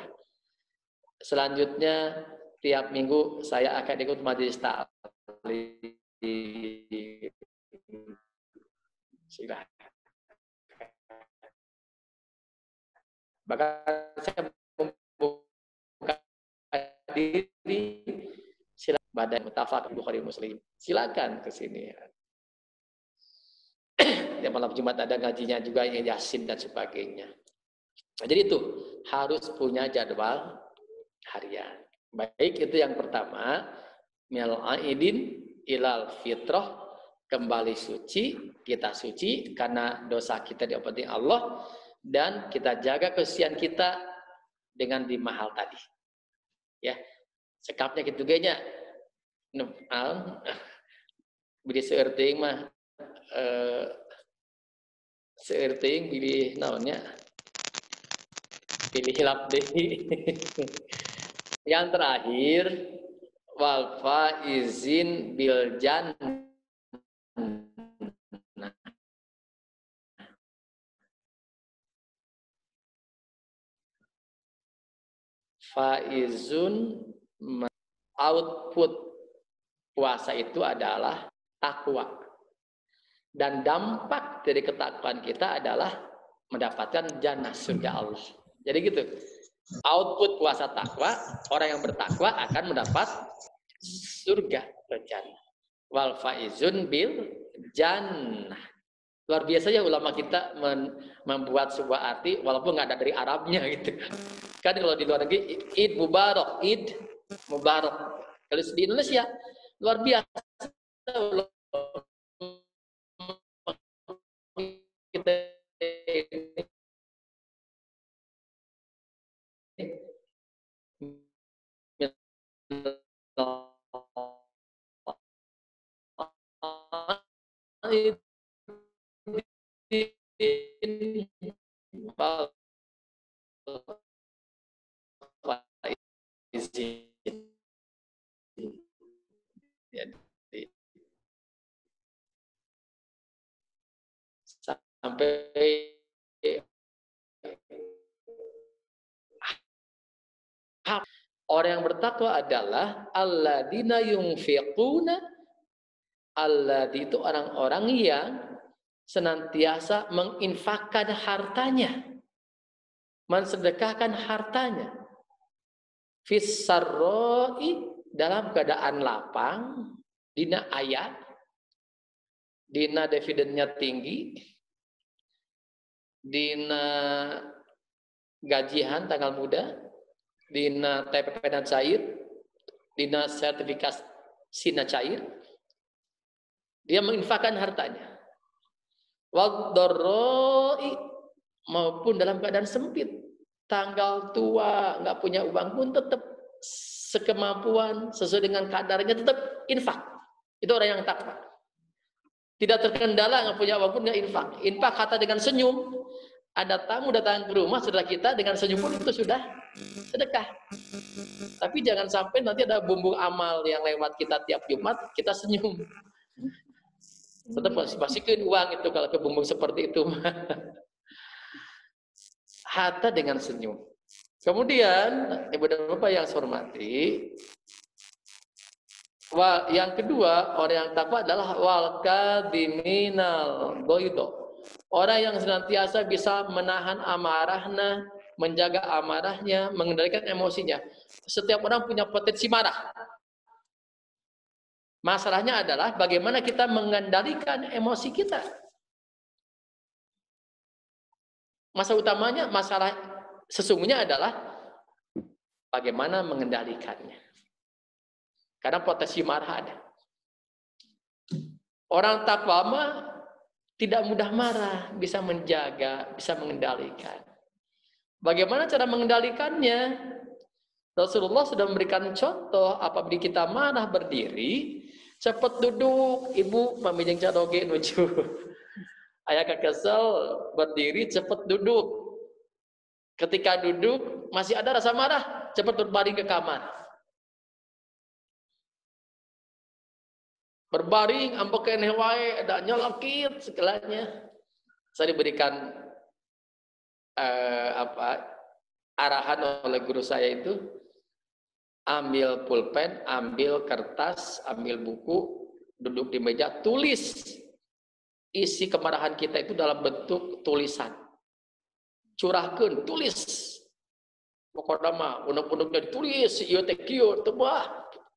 Selanjutnya tiap minggu saya akan ikut majelis taklim. Silakan. Bahkan saya membuka diri Badan Mutafaq Bukhari Muslim. Silakan ke sini. Ya, malam Jumat ada ngajinya juga, Yasin dan sebagainya. Nah, jadi itu harus punya jadwal harian. Baik, itu yang pertama, minal aidin ilal fitrah, kembali suci, kita suci karena dosa kita diampuni Allah dan kita jaga kesucian kita dengan 5 hal tadi. Ya. Sekapnya gitu genya. Beri seerting mah Seerting pilih naonnya. Pilih hilap deh. Yang terakhir wal faizin bil jannah. Faizun, output puasa itu adalah takwa. Dan dampak dari ketakwaan kita adalah mendapatkan jannah, surga Allah. Jadi gitu. Output puasa takwa, orang yang bertakwa akan mendapat surga atau jannah. Wal faizun bil jannah. Luar biasa ya ulama kita membuat sebuah arti walaupun nggak ada dari Arabnya gitu. Kan kalau di luar negeri Id Mubarak, Id Mubarak. Kalau di Indonesia luar biasa kita sampai orang yang bertakwa adalah alladzina yunfiquna, alladzi itu orang-orang yang senantiasa menginfakkan hartanya, mensedekahkan hartanya, fissarroi dalam keadaan lapang, dina ayat, dina dividennya tinggi, dina gajian tanggal muda, dina TPP dan cair, dina sertifikat sina cair, dia menginfakkan hartanya. Wadorroi maupun dalam keadaan sempit, tanggal tua, nggak punya uang pun tetap sekemampuan sesuai dengan kadarnya tetap infak. Itu orang yang takwa. Tidak terkendala, nggak punya uang pun nggak infak. Infak kata dengan senyum. Ada tamu datang ke rumah, saudara kita dengan senyum pun itu sudah sedekah. Tapi jangan sampai nanti ada bumbung amal yang lewat kita tiap Jumat, kita senyum. Tetap pastikan uang itu kalau ke bumbung seperti itu. Hatta dengan senyum. Kemudian, Ibu dan Bapak yang saya hormati, yang kedua, orang yang takwa adalah wal kadhiminal ghaidha. Orang yang senantiasa bisa menahan amarahnya, menjaga amarahnya, mengendalikan emosinya. Setiap orang punya potensi marah. Masalahnya adalah bagaimana kita mengendalikan emosi kita. Masalah sesungguhnya adalah bagaimana mengendalikannya. Karena potensi marah ada. Orang takwa mah tidak mudah marah, bisa menjaga, bisa mengendalikan. Bagaimana cara mengendalikannya? Rasulullah sudah memberikan contoh apabila kita marah berdiri, cepat duduk, ibu pamijeng cadoge nuju. Ayah kesel berdiri, cepat duduk. Ketika duduk masih ada rasa marah, cepat berbaring ke kamar. Berbaring, ambekan wae, ada nyolokit segalanya. Saya diberikan arahan oleh guru saya itu, ambil pulpen, ambil kertas, ambil buku, duduk di meja, tulis isi kemarahan kita itu dalam bentuk tulisan. Curahkan, tulis. Pokoknya mah undang-undangnya ditulis, ieu teh kieu,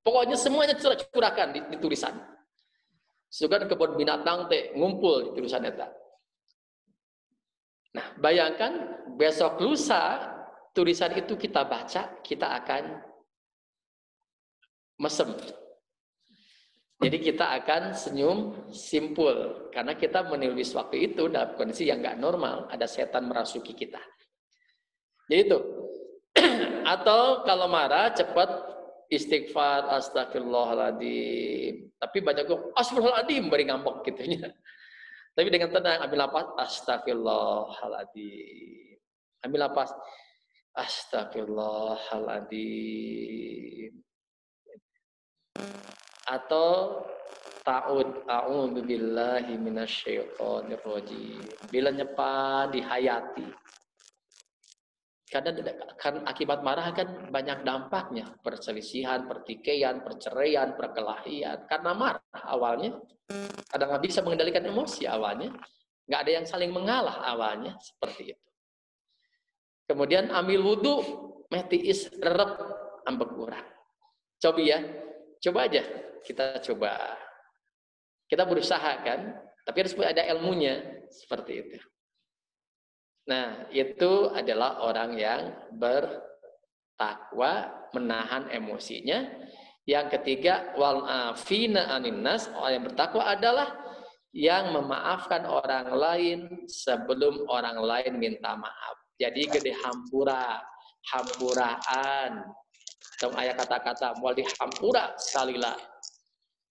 pokoknya semuanya curahkan di tulisan. Sugan kebun binatang teh ngumpul di tulisan eta. Nah, bayangkan besok lusa tulisan itu kita baca, kita akan mesem. Jadi kita akan senyum simpul karena kita menulis waktu itu dalam kondisi yang nggak normal, ada setan merasuki kita. Jadi itu. Atau kalau marah cepat istighfar, astagfirullahaladzim. Tapi banyak kok astagfirullahaladzim beri ngambek gitunya. Tapi dengan tenang, ambil napas, astagfirullahaladzim. Ambil napas, astagfirullahaladzim. Atau a'udzu billahi minasyaitonir rajim. Bila nyepa dihayati. Karena kan akibat marah kan banyak dampaknya, perselisihan, pertikaian, perceraian, perkelahian. Karena marah awalnya, kadang nggak bisa mengendalikan emosi awalnya, nggak ada yang saling mengalah awalnya seperti itu. Kemudian ambil wudhu, metiis rerep ambek urang. Coba ya, coba aja kita coba. Kita berusaha kan, tapi harus ada ilmunya seperti itu. Nah, itu adalah orang yang bertakwa, menahan emosinya. Yang ketiga, wal afina anin nas, orang yang bertakwa adalah yang memaafkan orang lain sebelum orang lain minta maaf. Jadi gede hampuraan. Tong aya kata-kata moal dihampura salila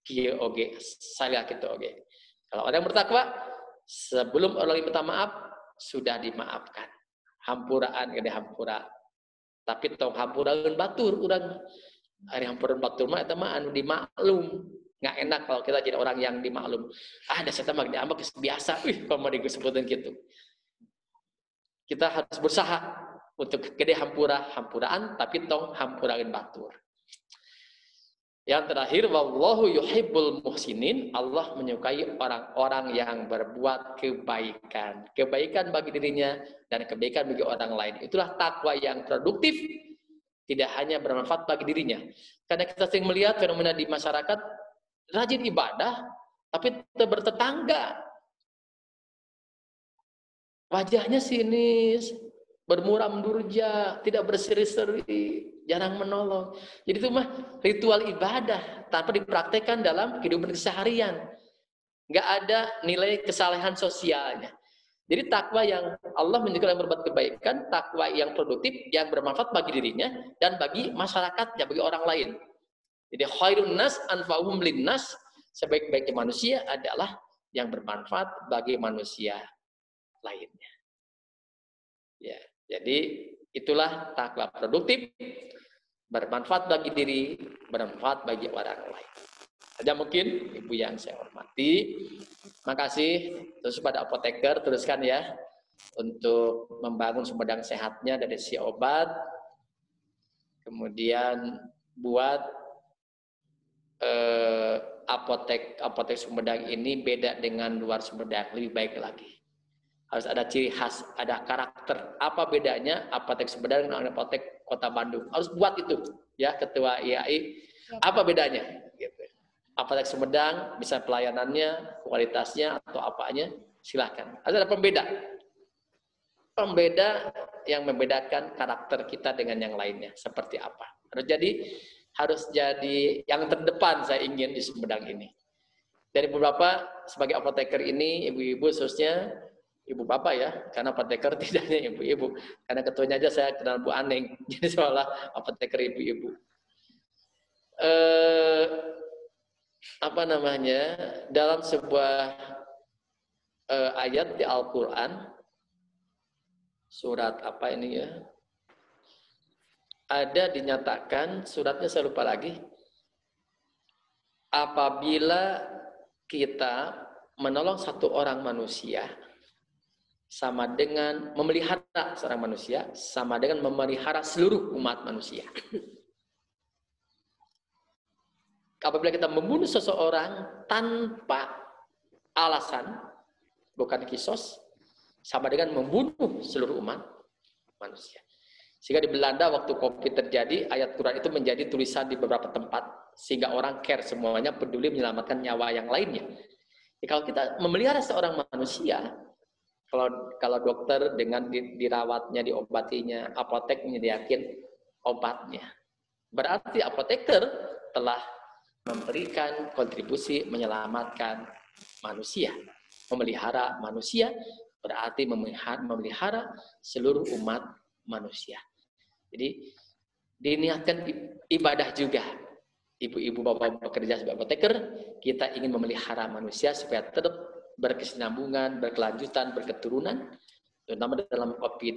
kieu oge, salila kitu oge. Kalau orang yang bertakwa sebelum orang lain minta maaf sudah dimaafkan. Hampuraan gede hampura. Tapi tong hampuraeun batur urang. Ari hampureun batur mah eta mah anu dimaklum. Enggak enak kalau kita jadi orang yang dimaklum. Ah, da eta mah diambek biasa. Kalau mau disebutkeun kitu. Kita harus berusaha untuk gede hampuraan tapi tong hampuraeun batur. Yang terakhir, wallahu yuhibbul muhsinin, Allah menyukai orang-orang yang berbuat kebaikan. Kebaikan bagi dirinya dan kebaikan bagi orang lain. Itulah takwa yang produktif, tidak hanya bermanfaat bagi dirinya. Karena kita sering melihat fenomena di masyarakat, rajin ibadah, tapi bertetangga. Wajahnya sinis, bermuram durja, tidak berseri-seri, jarang menolong. Jadi itu mah ritual ibadah tanpa dipraktekkan dalam kehidupan keseharian. Nggak ada nilai kesalehan sosialnya. Jadi takwa yang Allah menunjukkan yang berbuat kebaikan, takwa yang produktif, yang bermanfaat bagi dirinya dan bagi masyarakatnya, bagi orang lain. Jadi khairun nas anfa'uhum linnas, sebaik-baiknya manusia adalah yang bermanfaat bagi manusia lainnya. Ya, jadi itulah takwa produktif, bermanfaat bagi diri, bermanfaat bagi orang lain. Saja mungkin Ibu yang saya hormati. Makasih. Terus pada apoteker teruskan ya untuk membangun Sumedang sehatnya dari si obat. Kemudian buat apotek Sumedang ini beda dengan luar Sumedang, lebih baik lagi. Harus ada ciri khas, ada karakter. Apa bedanya apotek Sumedang dengan apotek Kota Bandung? Harus buat itu, ya Ketua IAI. Apa bedanya? Gitu. Apotek Sumedang bisa pelayanannya, kualitasnya atau apanya? Silahkan. Harus ada pembeda. Pembeda yang membedakan karakter kita dengan yang lainnya. Seperti apa? Harus jadi yang terdepan saya ingin di Sumedang ini. Dari beberapa sebagai apoteker ini, ibu-ibu khususnya. Ibu bapak ya, karena apoteker tidak hanya ibu-ibu. Karena ketuanya aja saya kenal Bu Aneng, jadi seolah apoteker ibu-ibu. Dalam sebuah ayat di Al-Quran, surat apa ini ya? Ada dinyatakan, suratnya saya lupa lagi. Apabila kita menolong satu orang manusia, sama dengan memelihara seorang manusia, sama dengan memelihara seluruh umat manusia. Apabila kita membunuh seseorang tanpa alasan, bukan kisos, sama dengan membunuh seluruh umat manusia. Sehingga di Belanda waktu COVID terjadi, ayat Quran itu menjadi tulisan di beberapa tempat, sehingga orang care semuanya, peduli menyelamatkan nyawa yang lainnya. Jadi, kalau kita memelihara seorang manusia, kalau dokter dengan dirawatnya, diobatinya, apotek menyediakan obatnya. Berarti apoteker telah memberikan kontribusi menyelamatkan manusia. Memelihara manusia berarti memelihara seluruh umat manusia. Jadi diniatkan ibadah juga. Ibu-ibu bapak bekerja sebagai apoteker, kita ingin memelihara manusia supaya tetap berkesinambungan, berkelanjutan, berketurunan, terutama dalam COVID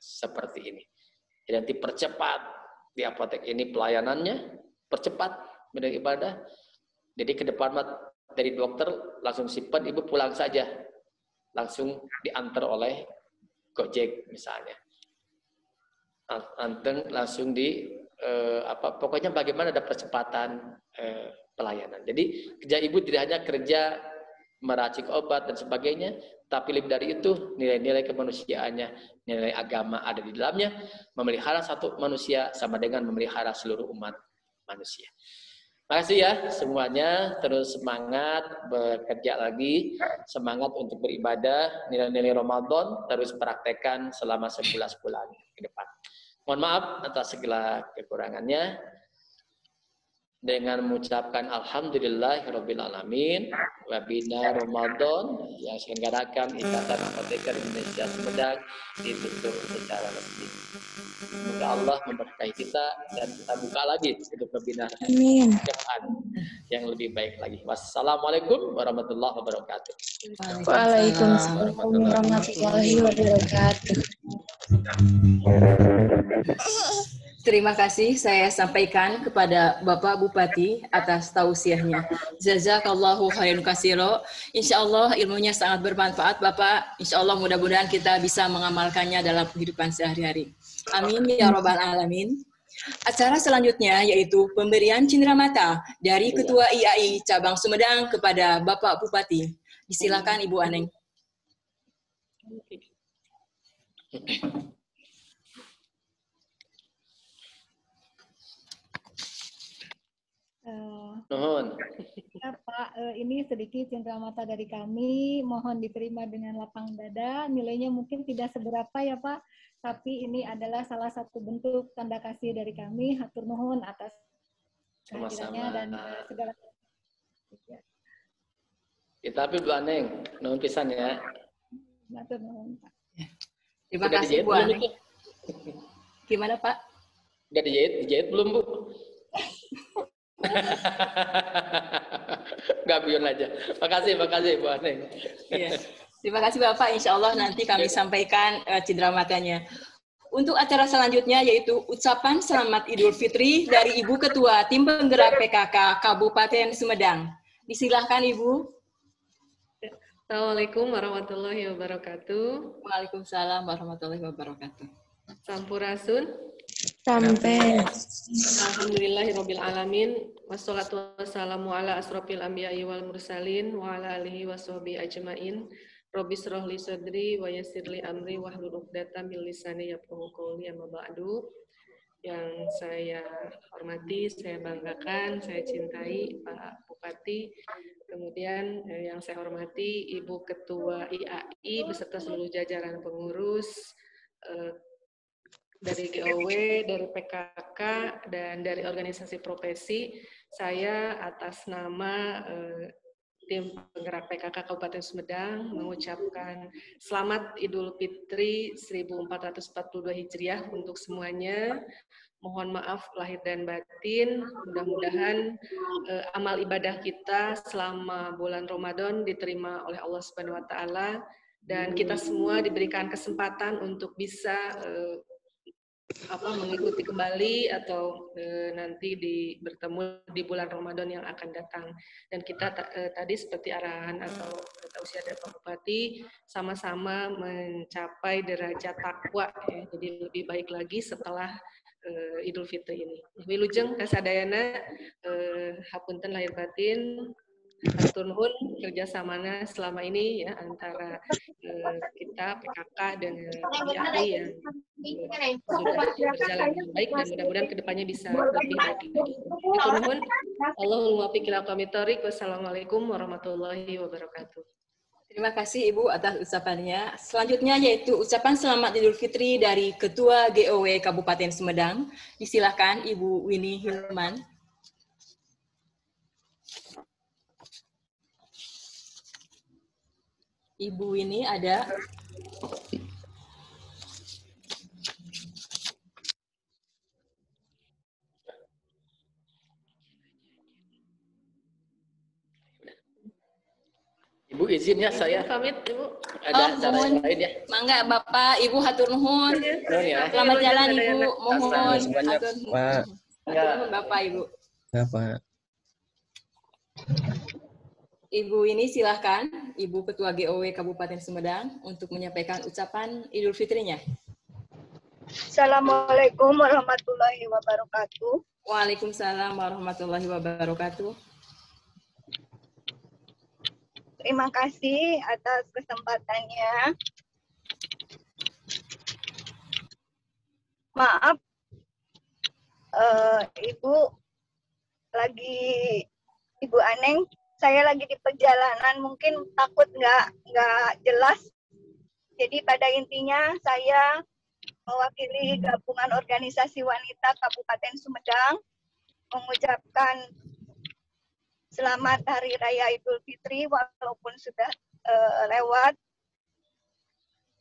seperti ini. Jadi nanti percepat di apotek ini pelayanannya, percepat beribadah. Jadi ke depan dari dokter langsung simpan, ibu pulang saja, langsung diantar oleh Gojek misalnya. Anteng langsung pokoknya bagaimana ada percepatan pelayanan. Jadi kerja ibu tidak hanya kerja meracik obat dan sebagainya, tapi lebih dari itu nilai-nilai kemanusiaannya, nilai agama ada di dalamnya. Memelihara satu manusia sama dengan memelihara seluruh umat manusia. Makasih ya semuanya, terus semangat bekerja lagi, semangat untuk beribadah, nilai-nilai Ramadan terus praktekkan selama 11 bulan ke depan. Mohon maaf atas segala kekurangannya. Dengan mengucapkan alhamdulillahirabbil alamin, webinar Ramadan yang diselenggarakan Ikatan Apoteker Indonesia Sumedang ditutup secara resmi. Semoga Allah memberkahi kita dan kita buka lagi untuk webinar depan yang lebih baik lagi. Wassalamualaikum warahmatullahi wabarakatuh. Waalaikumsalam warahmatullahi wabarakatuh. Terima kasih saya sampaikan kepada Bapak Bupati atas tausiahnya. Jazakallahu khairan katsira. Insyaallah ilmunya sangat bermanfaat Bapak. Insyaallah mudah-mudahan kita bisa mengamalkannya dalam kehidupan sehari-hari. Amin ya rabbal alamin. Acara selanjutnya yaitu pemberian cindera mata dari Ketua IAI Cabang Sumedang kepada Bapak Bupati. Disilakan Ibu Aneng. Ya, Pak, ini sedikit cindera mata dari kami, mohon diterima dengan lapang dada. Nilainya mungkin tidak seberapa ya Pak, tapi ini adalah salah satu bentuk tanda kasih dari kami. Hatur nuhun atas kehadirannya dan segala. Kita ambil Bu Aneng, nuhun pisan ya. Hatur nuhun Pak. Terima kasih Bu Aneng. Gimana Pak? Udah dijahit belum Bu? Nggak guyon aja. Makasih Bu Aneng. Iya. Terima kasih Bapak. Insya Allah nanti kami sampaikan cindera matanya. Untuk acara selanjutnya yaitu ucapan selamat Idul Fitri dari Ibu Ketua Tim Penggerak PKK Kabupaten Sumedang. Disilahkan Ibu. Assalamualaikum warahmatullahi wabarakatuh. Waalaikumsalam warahmatullahi wabarakatuh. Sampurasun. Sampai. Alhamdulillahirabbil alamin. Wassalatu wassalamu ala asrofil anbiya'i wal mursalin wa ala alihi washabihi ajmain. Rabbi shrah li sadri wa yassir li amri wahlul 'uqdatam min lisani yafqahu qawli, amma ba'du. Yang saya hormati, saya banggakan, saya cintai Pak Bupati. Kemudian yang saya hormati Ibu Ketua IAI beserta seluruh jajaran pengurus dari GOW, dari PKK, dan dari organisasi profesi. Saya atas nama tim penggerak PKK Kabupaten Sumedang mengucapkan selamat Idul Fitri 1442 Hijriah untuk semuanya. Mohon maaf lahir dan batin. Mudah-mudahan amal ibadah kita selama bulan Ramadan diterima oleh Allah Subhanahu wa taala dan kita semua diberikan kesempatan untuk bisa mengikuti kembali atau nanti bertemu di bulan Ramadan yang akan datang. Dan kita tadi seperti arahan atau tausiah dari Pak Bupati, sama-sama mencapai derajat takwa, ya. Jadi lebih baik lagi setelah Idul Fitri ini. Wilujeng kasadayana hapunten lahir batin. Hatur nuhun kerjasamanya selama ini ya antara kita PKK dan IAI yang sudah berjalan dengan baik dan mudah-mudahan kedepannya bisa lebih baik lagi. Hatur nuhun. Allahumma muwaffiq ila aqwamit thoriq. Wassalamualaikum warahmatullahi wabarakatuh. Terima kasih Ibu atas ucapannya. Selanjutnya yaitu ucapan selamat Idul Fitri dari Ketua GOW Kabupaten Sumedang. Disilakan Ibu Winnie Hilman. Ibu ini ada. Ibu izin ya saya. Pamit Ibu. Ada acara yang lain ya. Mangga Bapak, Ibu hatur nuhun. Nuhun ya. Selamat jalan Ibu. Mohon. Makasih banyak, Hatur nuhun. Pak. Hatur nuhun Bapak, Ibu. Ya, Pak. Ibu ini silahkan, Ibu Ketua GOW Kabupaten Sumedang untuk menyampaikan ucapan Idul Fitrinya. Assalamualaikum warahmatullahi wabarakatuh. Waalaikumsalam warahmatullahi wabarakatuh. Terima kasih atas kesempatannya. Maaf, Ibu Aneng, saya lagi di perjalanan, mungkin takut nggak jelas. Jadi pada intinya saya mewakili Gabungan Organisasi Wanita Kabupaten Sumedang mengucapkan Selamat Hari Raya Idul Fitri walaupun sudah lewat.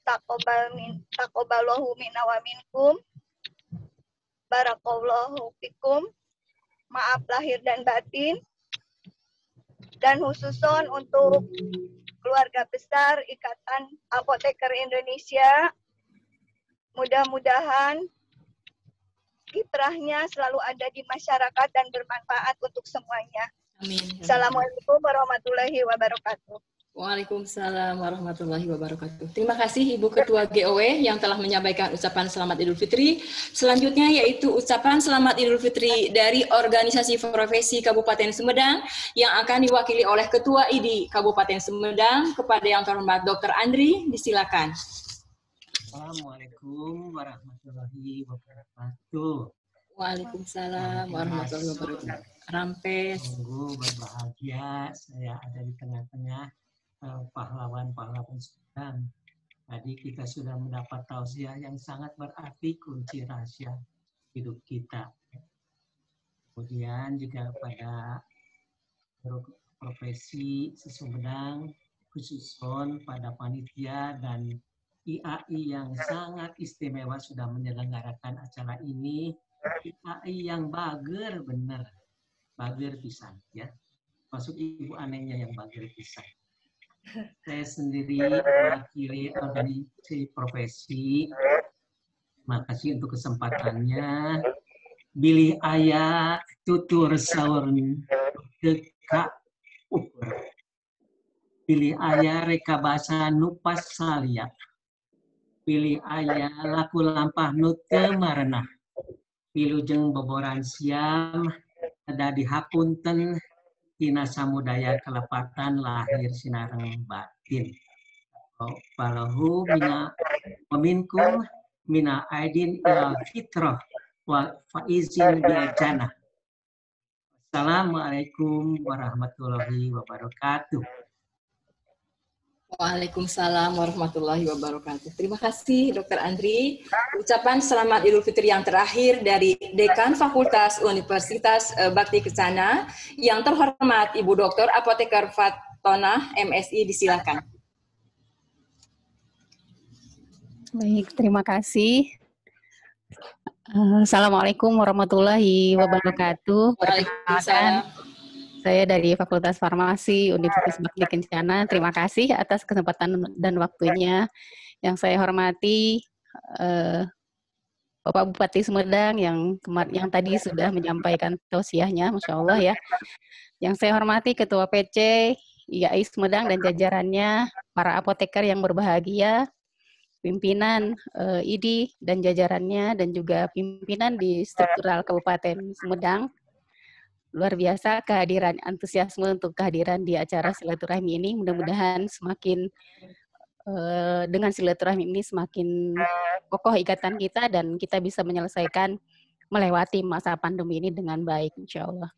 Taqabbalallahu minna wa minkum. Barakallahu fikum. Maaf lahir dan batin. Dan khususon untuk keluarga besar Ikatan Apoteker Indonesia. Mudah-mudahan kiprahnya selalu ada di masyarakat dan bermanfaat untuk semuanya. Amin. Assalamualaikum warahmatullahi wabarakatuh. Waalaikumsalam warahmatullahi wabarakatuh. Terima kasih Ibu Ketua GOW yang telah menyampaikan ucapan Selamat Idul Fitri. Selanjutnya yaitu ucapan Selamat Idul Fitri dari Organisasi Profesi Kabupaten Sumedang yang akan diwakili oleh Ketua ID Kabupaten Sumedang kepada yang terhormat Dr. Andri. Disilakan. Assalamualaikum warahmatullahi wabarakatuh. Waalaikumsalam warahmatullahi wabarakatuh. Rampes. Sungguh berbahagia saya ada di tengah-tengah pahlawan-pahlawan Sumedang. Tadi kita sudah mendapat tausiah yang sangat berarti kunci rahasia hidup kita. Kemudian juga pada profesi Sumedang, khususon pada panitia dan IAI yang sangat istimewa sudah menyelenggarakan acara ini. IAI yang bager bener. Bager pisan ya, masuk Ibu Anengnya yang bager pisan. Saya sendiri mewakili organisasi profesi. Terima kasih untuk kesempatannya. Bilih ayah tutur sahur deka ukur. Bilih ayah reka basa nupas salia. Bilih ayah laku lampah nu teu marenah. Pilujeng boboran siam ada di hapunten tina samudaya kelepatan lahir sinareng batin. Falahu mina peminkum mina aidin ilal fitrah wa faizin bil jannah. Assalamualaikum warahmatullahi wabarakatuh. Waalaikumsalam warahmatullahi wabarakatuh. Terima kasih Dr. Andri. Ucapan Selamat Idul Fitri yang terakhir dari Dekan Fakultas Universitas Bakti Kencana yang terhormat Ibu Dr. Apoteker Fatona MSI, disilakan. Baik, terima kasih. Assalamualaikum warahmatullahi wabarakatuh. Waalaikumsalam. Saya dari Fakultas Farmasi Universitas Bakti Kencana. Terima kasih atas kesempatan dan waktunya. Yang saya hormati Bapak Bupati Sumedang yang tadi sudah menyampaikan tausiahnya, Masya Allah ya. Yang saya hormati Ketua PC IAI Sumedang dan jajarannya, para apoteker yang berbahagia, pimpinan ID dan jajarannya, dan juga pimpinan di struktural Kabupaten Sumedang. Luar biasa kehadiran, antusiasme untuk kehadiran di acara silaturahmi ini. Mudah-mudahan semakin dengan silaturahmi ini semakin kokoh ikatan kita dan kita bisa menyelesaikan melewati masa pandemi ini dengan baik, insya Allah.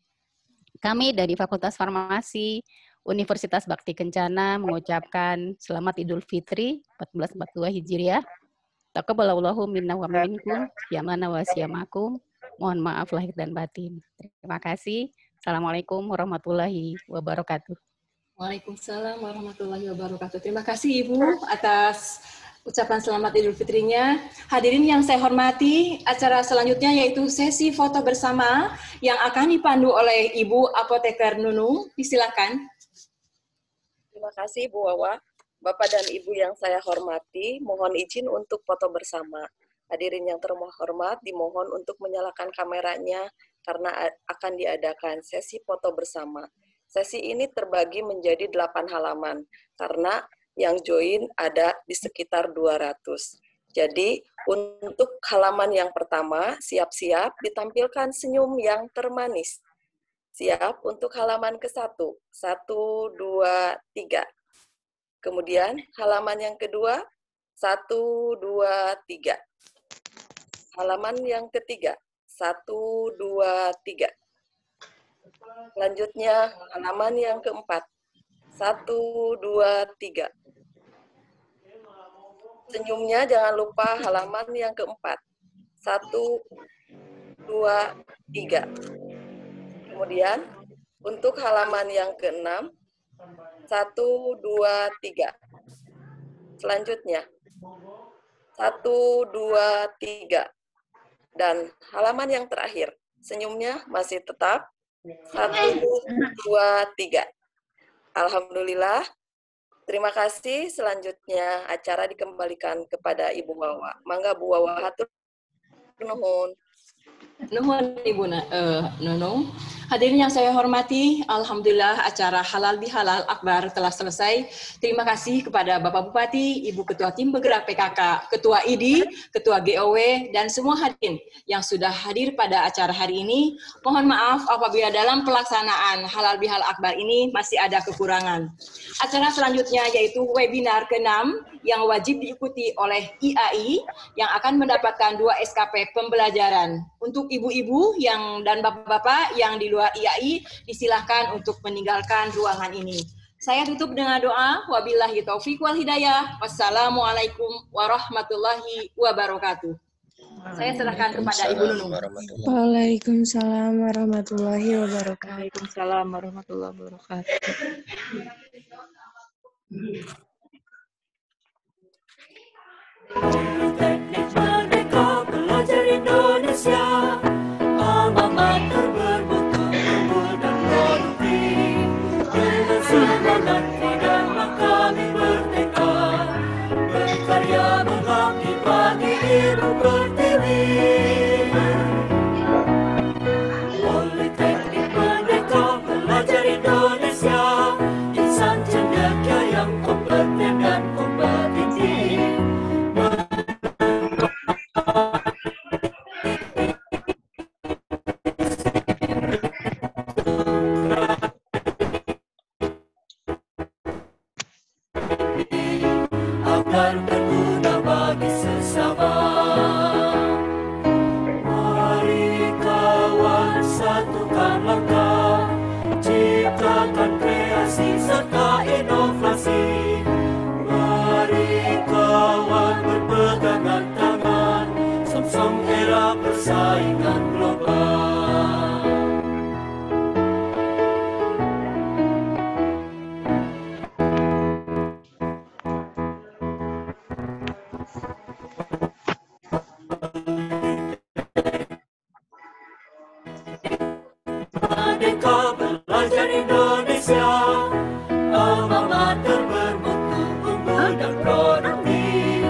Kami dari Fakultas Farmasi Universitas Bakti Kencana mengucapkan Selamat Idul Fitri 1442 Hijriah. Taqabbalallahu minna wa minkum, siyamana wa siyamakum. Mohon maaf lahir dan batin. Terima kasih. Assalamualaikum warahmatullahi wabarakatuh. Waalaikumsalam warahmatullahi wabarakatuh. Terima kasih Ibu atas ucapan Selamat Idul Fitrinya. Hadirin yang saya hormati, acara selanjutnya yaitu sesi foto bersama yang akan dipandu oleh Ibu Apoteker Nunu. Disilakan. Terima kasih Bu Wawa. Bapak dan Ibu yang saya hormati, mohon izin untuk foto bersama. Hadirin yang terhormat, dimohon untuk menyalakan kameranya karena akan diadakan sesi foto bersama. Sesi ini terbagi menjadi 8 halaman karena yang join ada di sekitar 200. Jadi untuk halaman yang pertama, siap-siap ditampilkan senyum yang termanis. Siap untuk halaman ke-1. 1, 2, 3. Kemudian halaman yang kedua, 1, 2, 3. Halaman yang ketiga, 1, 2, 3. Selanjutnya halaman yang keempat, 1, 2, 3. Senyumnya jangan lupa halaman yang keempat, 1, 2, 3. Kemudian untuk halaman yang keenam, 1, 2, 3. Selanjutnya 1, 2, 3. Dan halaman yang terakhir, senyumnya masih tetap 1, 2, 3. Alhamdulillah. Terima kasih. Selanjutnya acara dikembalikan kepada Ibu Wawa. Mangga Bu Wawa, hatur nuhun. Nuhun Ibu Nunung. Hadirin yang saya hormati, alhamdulillah acara Halal Bihalal Akbar telah selesai. Terima kasih kepada Bapak Bupati, Ibu Ketua Tim Bergerak PKK, Ketua ID, Ketua GOW, dan semua hadirin yang sudah hadir pada acara hari ini. Mohon maaf apabila dalam pelaksanaan Halal Bihalal Akbar ini masih ada kekurangan. Acara selanjutnya yaitu webinar ke-6 yang wajib diikuti oleh IAI yang akan mendapatkan 2 SKP pembelajaran. Untuk ibu-ibu dan bapak-bapak yang di luar IAI, disilahkan untuk meninggalkan ruangan ini. Saya tutup dengan doa, wabillahi taufiq wal hidayah. Wassalamualaikum warahmatullahi wabarakatuh. Saya serahkan kepada Ibu Nunung. Waalaikumsalam warahmatullahi wabarakatuh. Waalaikumsalam warahmatullahi wabarakatuh. Teknik Merdeka Belajar Indonesia, alma mater bermutu unggul dan produktif. Dengan semangat tidak kami bertekad berkarya mengabdi bagi ilmu pertiwi. Politeknik Merdeka Belajar Indonesia, insan cendekia yang kompeten dan kompetitif. Agar berguna bagi sesama. Mari kawan satukan langkah, ciptakan kreasi serta inovasi. Mari kawan berpegangan tangan, song-song era persaingan global. Merdeka Belajar Indonesia, alma mater bermutu unggul dan produktif.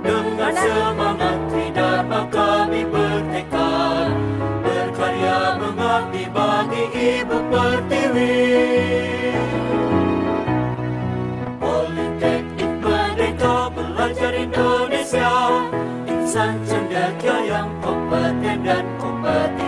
Dengan semangat tridharma kami bertekad berkarya mengabdi bagi Ibu Pertiwi. Politeknik Merdeka Belajar Indonesia, insan cendekia yang kompeten dan kompetitif.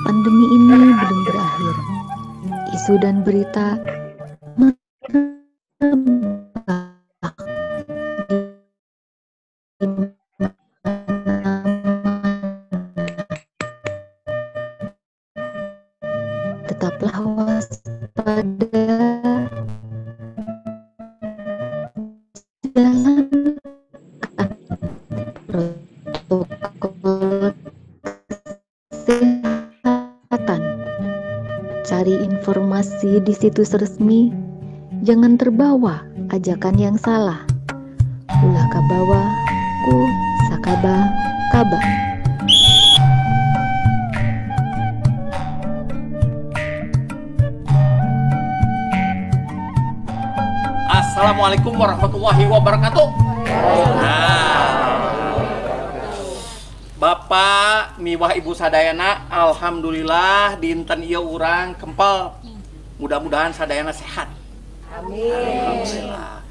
Pandemi ini belum berakhir. Isu dan berita tetaplah waspada, jalan protokol kesehatan, cari informasi di situs resmi, jangan terbawa ajakan yang salah. Ulah kabawa ku sakaba kaba. Assalamualaikum warahmatullahi wabarakatuh. Bapak miwah ibu sadayana, alhamdulillah dinten ieu urang kempel. Mudah-mudahan sadayana sehat. Amin. Alhamdulillah.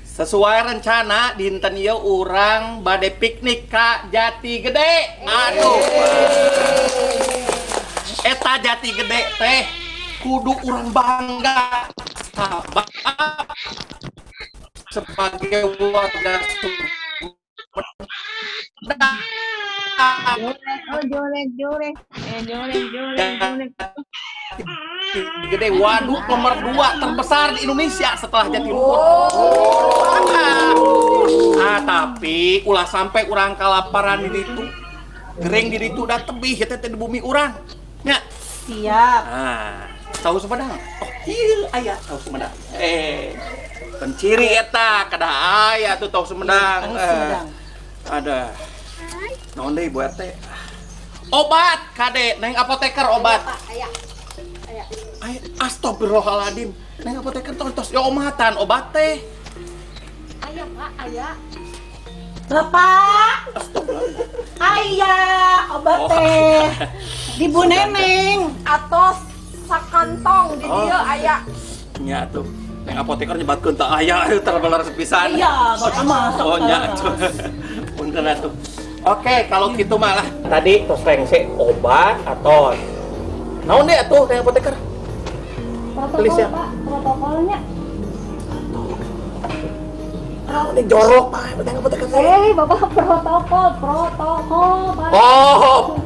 Sesuai rencana dinten ieu urang bade piknik ka Jati Gede. Aduh. Eta Jati Gede teh kudu urang bangga. Sabab sebagai warga Jorek. Gede waduk nomor 2 terbesar di Indonesia setelah Jatiluhur. Tapi ulah sampai urang kalaparan di ditu. Gering di ditu da tebih eta teh di bumi urang. Nya. Siap. Tahu Sumedang. Oh, ieu aya tahu Sumedang. Penciri eta kada aya tuh tahu Sumedang. Ada. Naon deui buat teh? Obat kade, neng apoteker obat. Aya. Astagfirullahaladzim. Neng apoteker tos ya omatan obat teh. Aya, Pak, aya. Bapak. Aya obat teh. Di Bu Neneng atos sakantong di dieu aya. Nya tuh. Neng apoteker nyebatkeun teu aya terbelar sepisan. Iya, Bapak mah. Oh nya tuh. Punten atuh. Oke, kalau gitu malah tadi tos rengse obat atau naon deh atuh neng apoteker? Tulis ya. Pak, protokolnya. Naon deh jorok Pak, neng apoteker. Bapak protokol, Pak. Oh,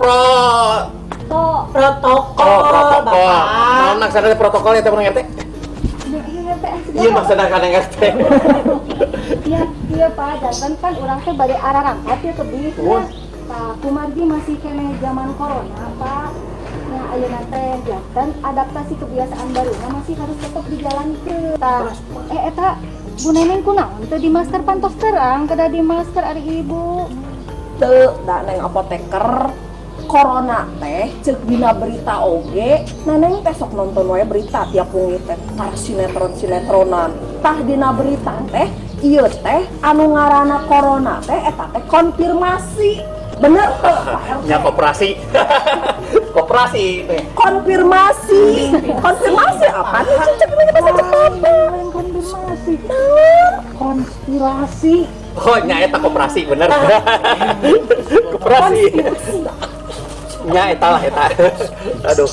protokol. Bapak. Naon nak sadar protokol ya teh urang teh? Iya mah sedangkan RT. Iya Pak, jantan kan orang teh bade ararangkat ya ke bis. Pak, kumargi masih kene zaman corona Pak. Nah, ayeuna teh jantan adaptasi kebiasaan barunya masih harus tetap dijalankeun. Eta Bu Neneng kunaon teh di masker pantos terang kada di masker ari ibu. Teu da neng apoteker corona teh ceuk dina berita oge. Neneng teh sok nonton wae berita tiap wengi teh para sinetron-sinetronan. Tah dina berita teh ieu teh anu ngaranna corona teh eta teh konfirmasi. Bener tuh nya koperasi. Koperasi teh. Konfirmasi apa nih cecek ini bahasa Jepang? Konfirmasi. Konspirasi. Oh nya eta koperasi bener. Koperasi. Nya eta lah eta. Aduh.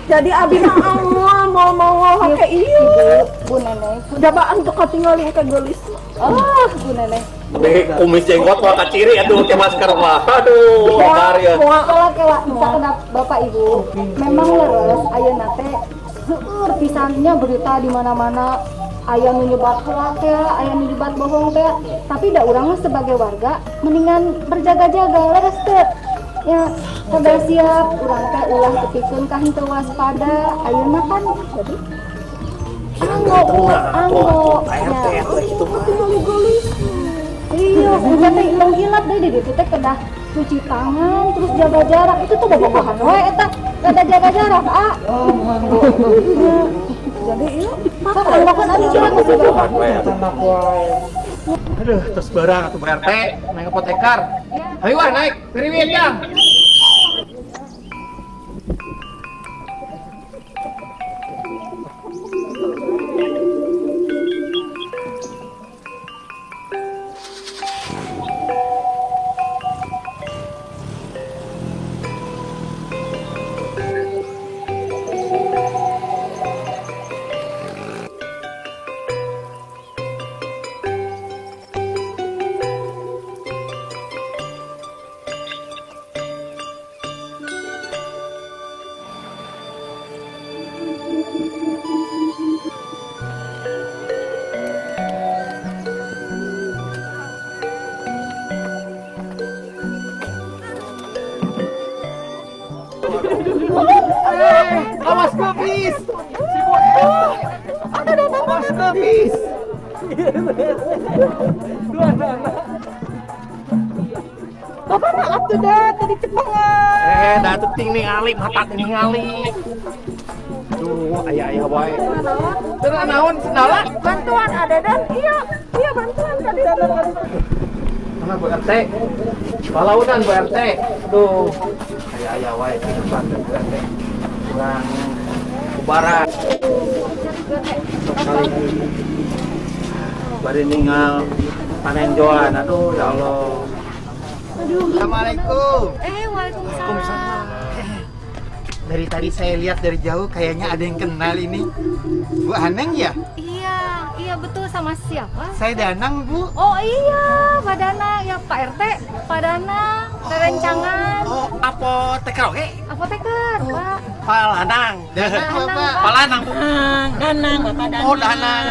Jadi abi mah Allah mau hake ieu. Bu Neneng. Jabaan tuh katinggalin ke gelis. Bu Neneng. Kumis jenggot mah kaciri aduh ke masker mah. Aduh, bar ya. Kela misalkan Bapak Ibu, memang leres ayeuna teh seueur pisannya berita di mana-mana aya nu nyebat hoak ya, aya nu nyebat bohong teh. Tapi da urang mah sebagai warga mendingan berjaga-jaga leres teh. Ya, kada siap urang teh ulah tepikeun ka henteu waspada. Ayeuna kan jadi anggo RT itu mah. Iya, udah teh menggilap deh di ditu teh kedah cuci tangan terus jaga jarak itu tuh bobogohan we eta kada jaga jarak jadi iya tak anggokan anu jarak masih bobogohan aduh terus barang atuh RT naik apoteker ayo naik piriwit ya. Awas kebis. Awas kebis. Bapak mah atuh dah tadi cepengan. Da teu ting ningali mata ningali. Aduh, aya wae. Teu naon sendala? Bantuan ada dan iya bantuan tadi. Mana Bu RT? Balaunan Bu RT. Aduh. Aya wae kehidupan Bu RT. Kurang kubaran. Sekali bari ninggal panenjoan. Aduh, ya Allah. Assalamualaikum. Waalaikumsalam. Dari tadi saya lihat dari jauh kayaknya ada yang kenal ini. Bu Aneng ya? Iya betul, sama siapa? Saya Danang, Bu. Oh iya, Pak Danang. Ya Pak RT, Pak Danang. Rencangan. Oh, apoteker oke? Apoteker, Pak. Pak Lanang. Pak Lanang, Bu. Danang, Bapak Danang. Oh, Danang.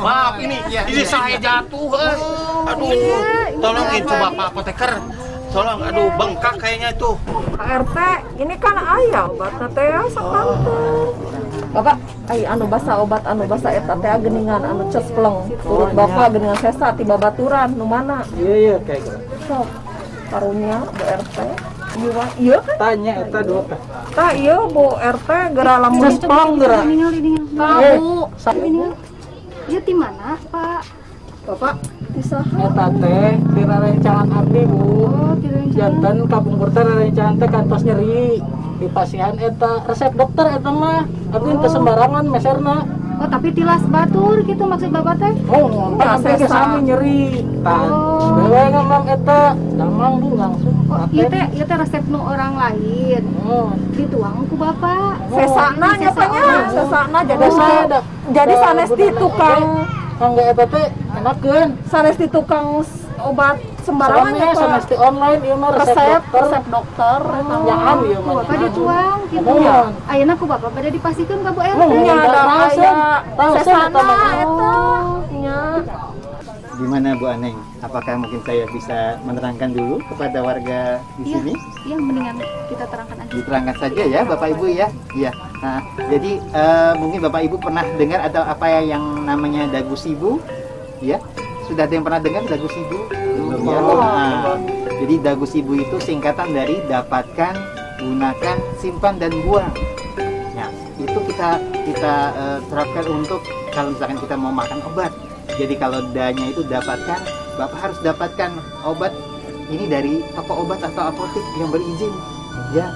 Maaf ini saya jatuh. Aduh, tolongin coba Pak apoteker. Tolong, aduh bengkak kayaknya itu. Pak RT, ini kan ayah obatna teh sakanteun. Bapak, anu basa eta teh geuningan anu cespleng. Urut Bapak geuningan sesa ti babaturan nu mana? Iya kayak gitu. Sok. Karunya Bu RT. Iya kan? Tanya eta dua teh. Tah iya Bu RT geura lamun cespleng geura. Tahu. Ieu di mana, Pak? Bapak, di saha? Eta teh di rencangan abdi, Bu. Janten kampung Purta rencangan teh kantos nyeri. Di pasihan eta resep dokter eta mah. Abdi teu sembarangan meserna. Oh, tapi tilas batur gitu maksud Bapak teh? Oh, sampai ke sami nyeri. Dewe ngomong eta, damang Bu langsung. Oh, ieu teh resep nu orang lain. Dituang ku Bapak. Sesana nya tanya, sesana jadi sanes di tukang Kangge eta teh enakeun. Sanes di tukang obat sembarangan ya semesti online ieu mah resep dokter nyaan ieu mah. Bapak dituang gitu. Ayeuna ku Bapak pada dipasikeun ka Bu RT. Nya ada aya sesana eta nya. Gimana Bu Aneng? Apakah mungkin saya bisa menerangkan dulu kepada warga di sini? Iya, mendingan kita terangkan aja. Diterangkan saja ya Bapak Ibu ya. Iya. Nah, jadi mungkin Bapak Ibu pernah dengar atau apa yang namanya dagu sibu? Ya. Sudah ada yang pernah dengar dagu sibu? Belum ya. Nah, jadi dagu sibu itu singkatan dari dapatkan, gunakan, simpan dan buang. Nah, itu kita terapkan untuk kalau misalkan kita mau makan obat. Jadi kalau danya itu dapatkan, Bapak harus dapatkan obat ini dari toko obat atau apotek yang berizin, ya.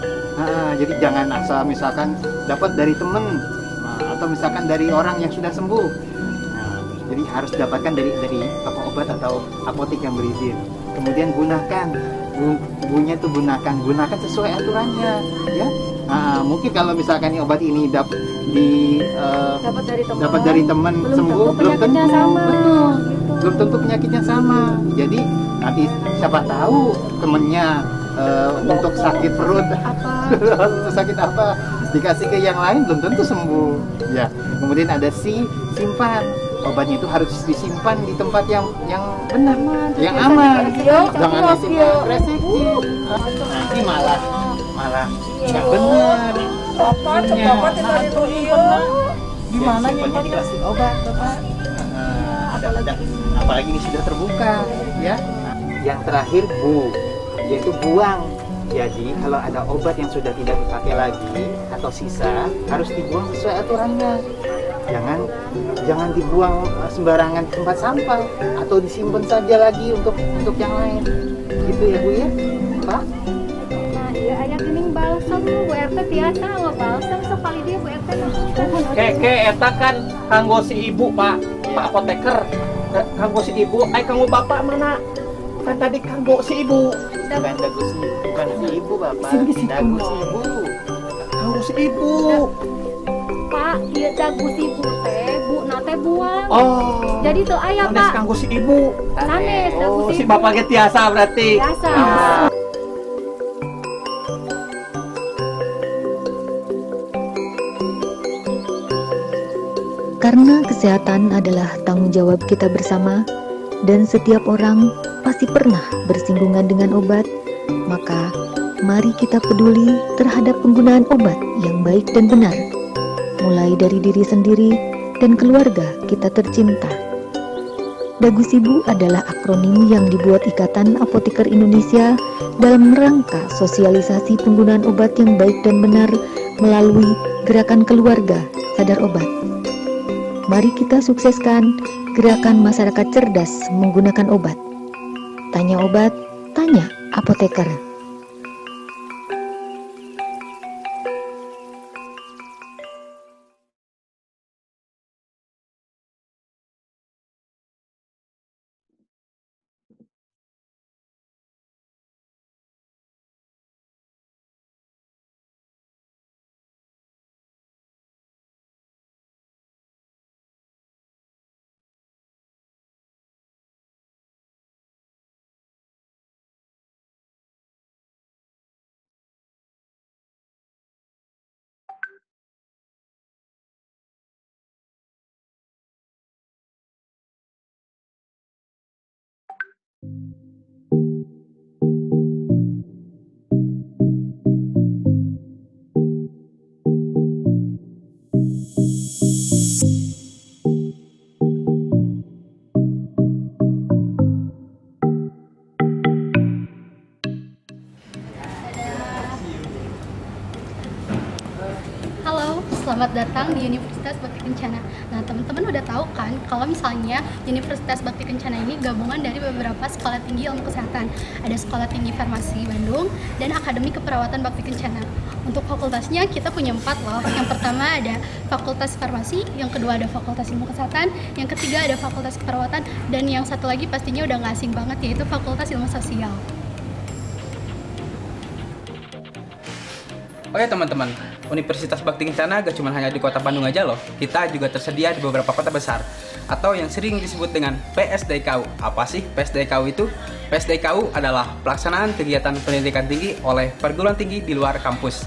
Jadi jangan asal misalkan dapat dari temen, atau misalkan dari orang yang sudah sembuh. Jadi harus dapatkan dari toko obat atau apotek yang berizin. Kemudian gunakan, bunya itu gunakan sesuai aturannya, ya. Mungkin kalau misalkan obat ini dapat dari teman sembuh, belum tentu sama. Betul. Belum tentu penyakitnya sama. Jadi nanti siapa tahu temennya untuk sakit perut untuk sakit apa dikasih ke yang lain belum tentu sembuh. Ya. Kemudian ada simpan. Obatnya itu harus disimpan di tempat yang benar, yang aman. Jangan disimpan resiko. Nanti malah nggak benar. Bapak tadi tuh iya. Gimana ya dikasih obat, Bapak? Apalagi ini sudah terbuka, ya. Yang terakhir yaitu buang. Jadi kalau ada obat yang sudah tidak dipakai lagi atau sisa harus dibuang sesuai aturannya. Jangan dibuang sembarangan tempat sampah atau disimpan saja lagi untuk yang lain. Gitu ya Bu ya, Pak? Iya, aya geuning balsam Bu RT biasa lo balsam sekali dia Bu RT. Keke eta kan kanggo si ibu Pak apoteker. Kanggo si ibu, kanggo bapak mana? Kan tadi kanggo si ibu. Bukan si ibu Bapak. Dagu si ibu. Kanggo si ibu. Pak, ieu dagu si ibu teh, Bu nate buang. Oh. Jadi tuh aya Pak. Sanes kanggo si ibu. Sanes dagu si ibu. Si bapak ge tiasa berarti. Biasa. Karena kesehatan adalah tanggung jawab kita bersama, dan setiap orang pasti pernah bersinggungan dengan obat, maka mari kita peduli terhadap penggunaan obat yang baik dan benar, mulai dari diri sendiri dan keluarga kita tercinta. Dagu Sibu adalah akronim yang dibuat Ikatan Apoteker Indonesia dalam rangka sosialisasi penggunaan obat yang baik dan benar melalui gerakan keluarga sadar obat. Mari kita sukseskan gerakan masyarakat cerdas menggunakan obat. Tanya obat, tanya apoteker. Selamat datang di Universitas Bakti Kencana. Nah, teman-teman udah tahu kan kalau misalnya Universitas Bakti Kencana ini gabungan dari beberapa sekolah tinggi ilmu kesehatan. Ada Sekolah Tinggi Farmasi Bandung dan Akademi Keperawatan Bakti Kencana. Untuk fakultasnya kita punya 4 loh. Yang pertama ada Fakultas Farmasi, yang kedua ada Fakultas Ilmu Kesehatan, yang ketiga ada Fakultas Keperawatan, dan yang satu lagi pastinya udah nggak asing banget yaitu Fakultas Ilmu Sosial. Oke teman-teman, Universitas Bakti Kencana gak cuma hanya di kota Bandung aja loh. Kita juga tersedia di beberapa kota besar atau yang sering disebut dengan PSDKU. Apa sih PSDKU itu? PSDKU adalah pelaksanaan kegiatan pendidikan tinggi oleh perguruan tinggi di luar kampus.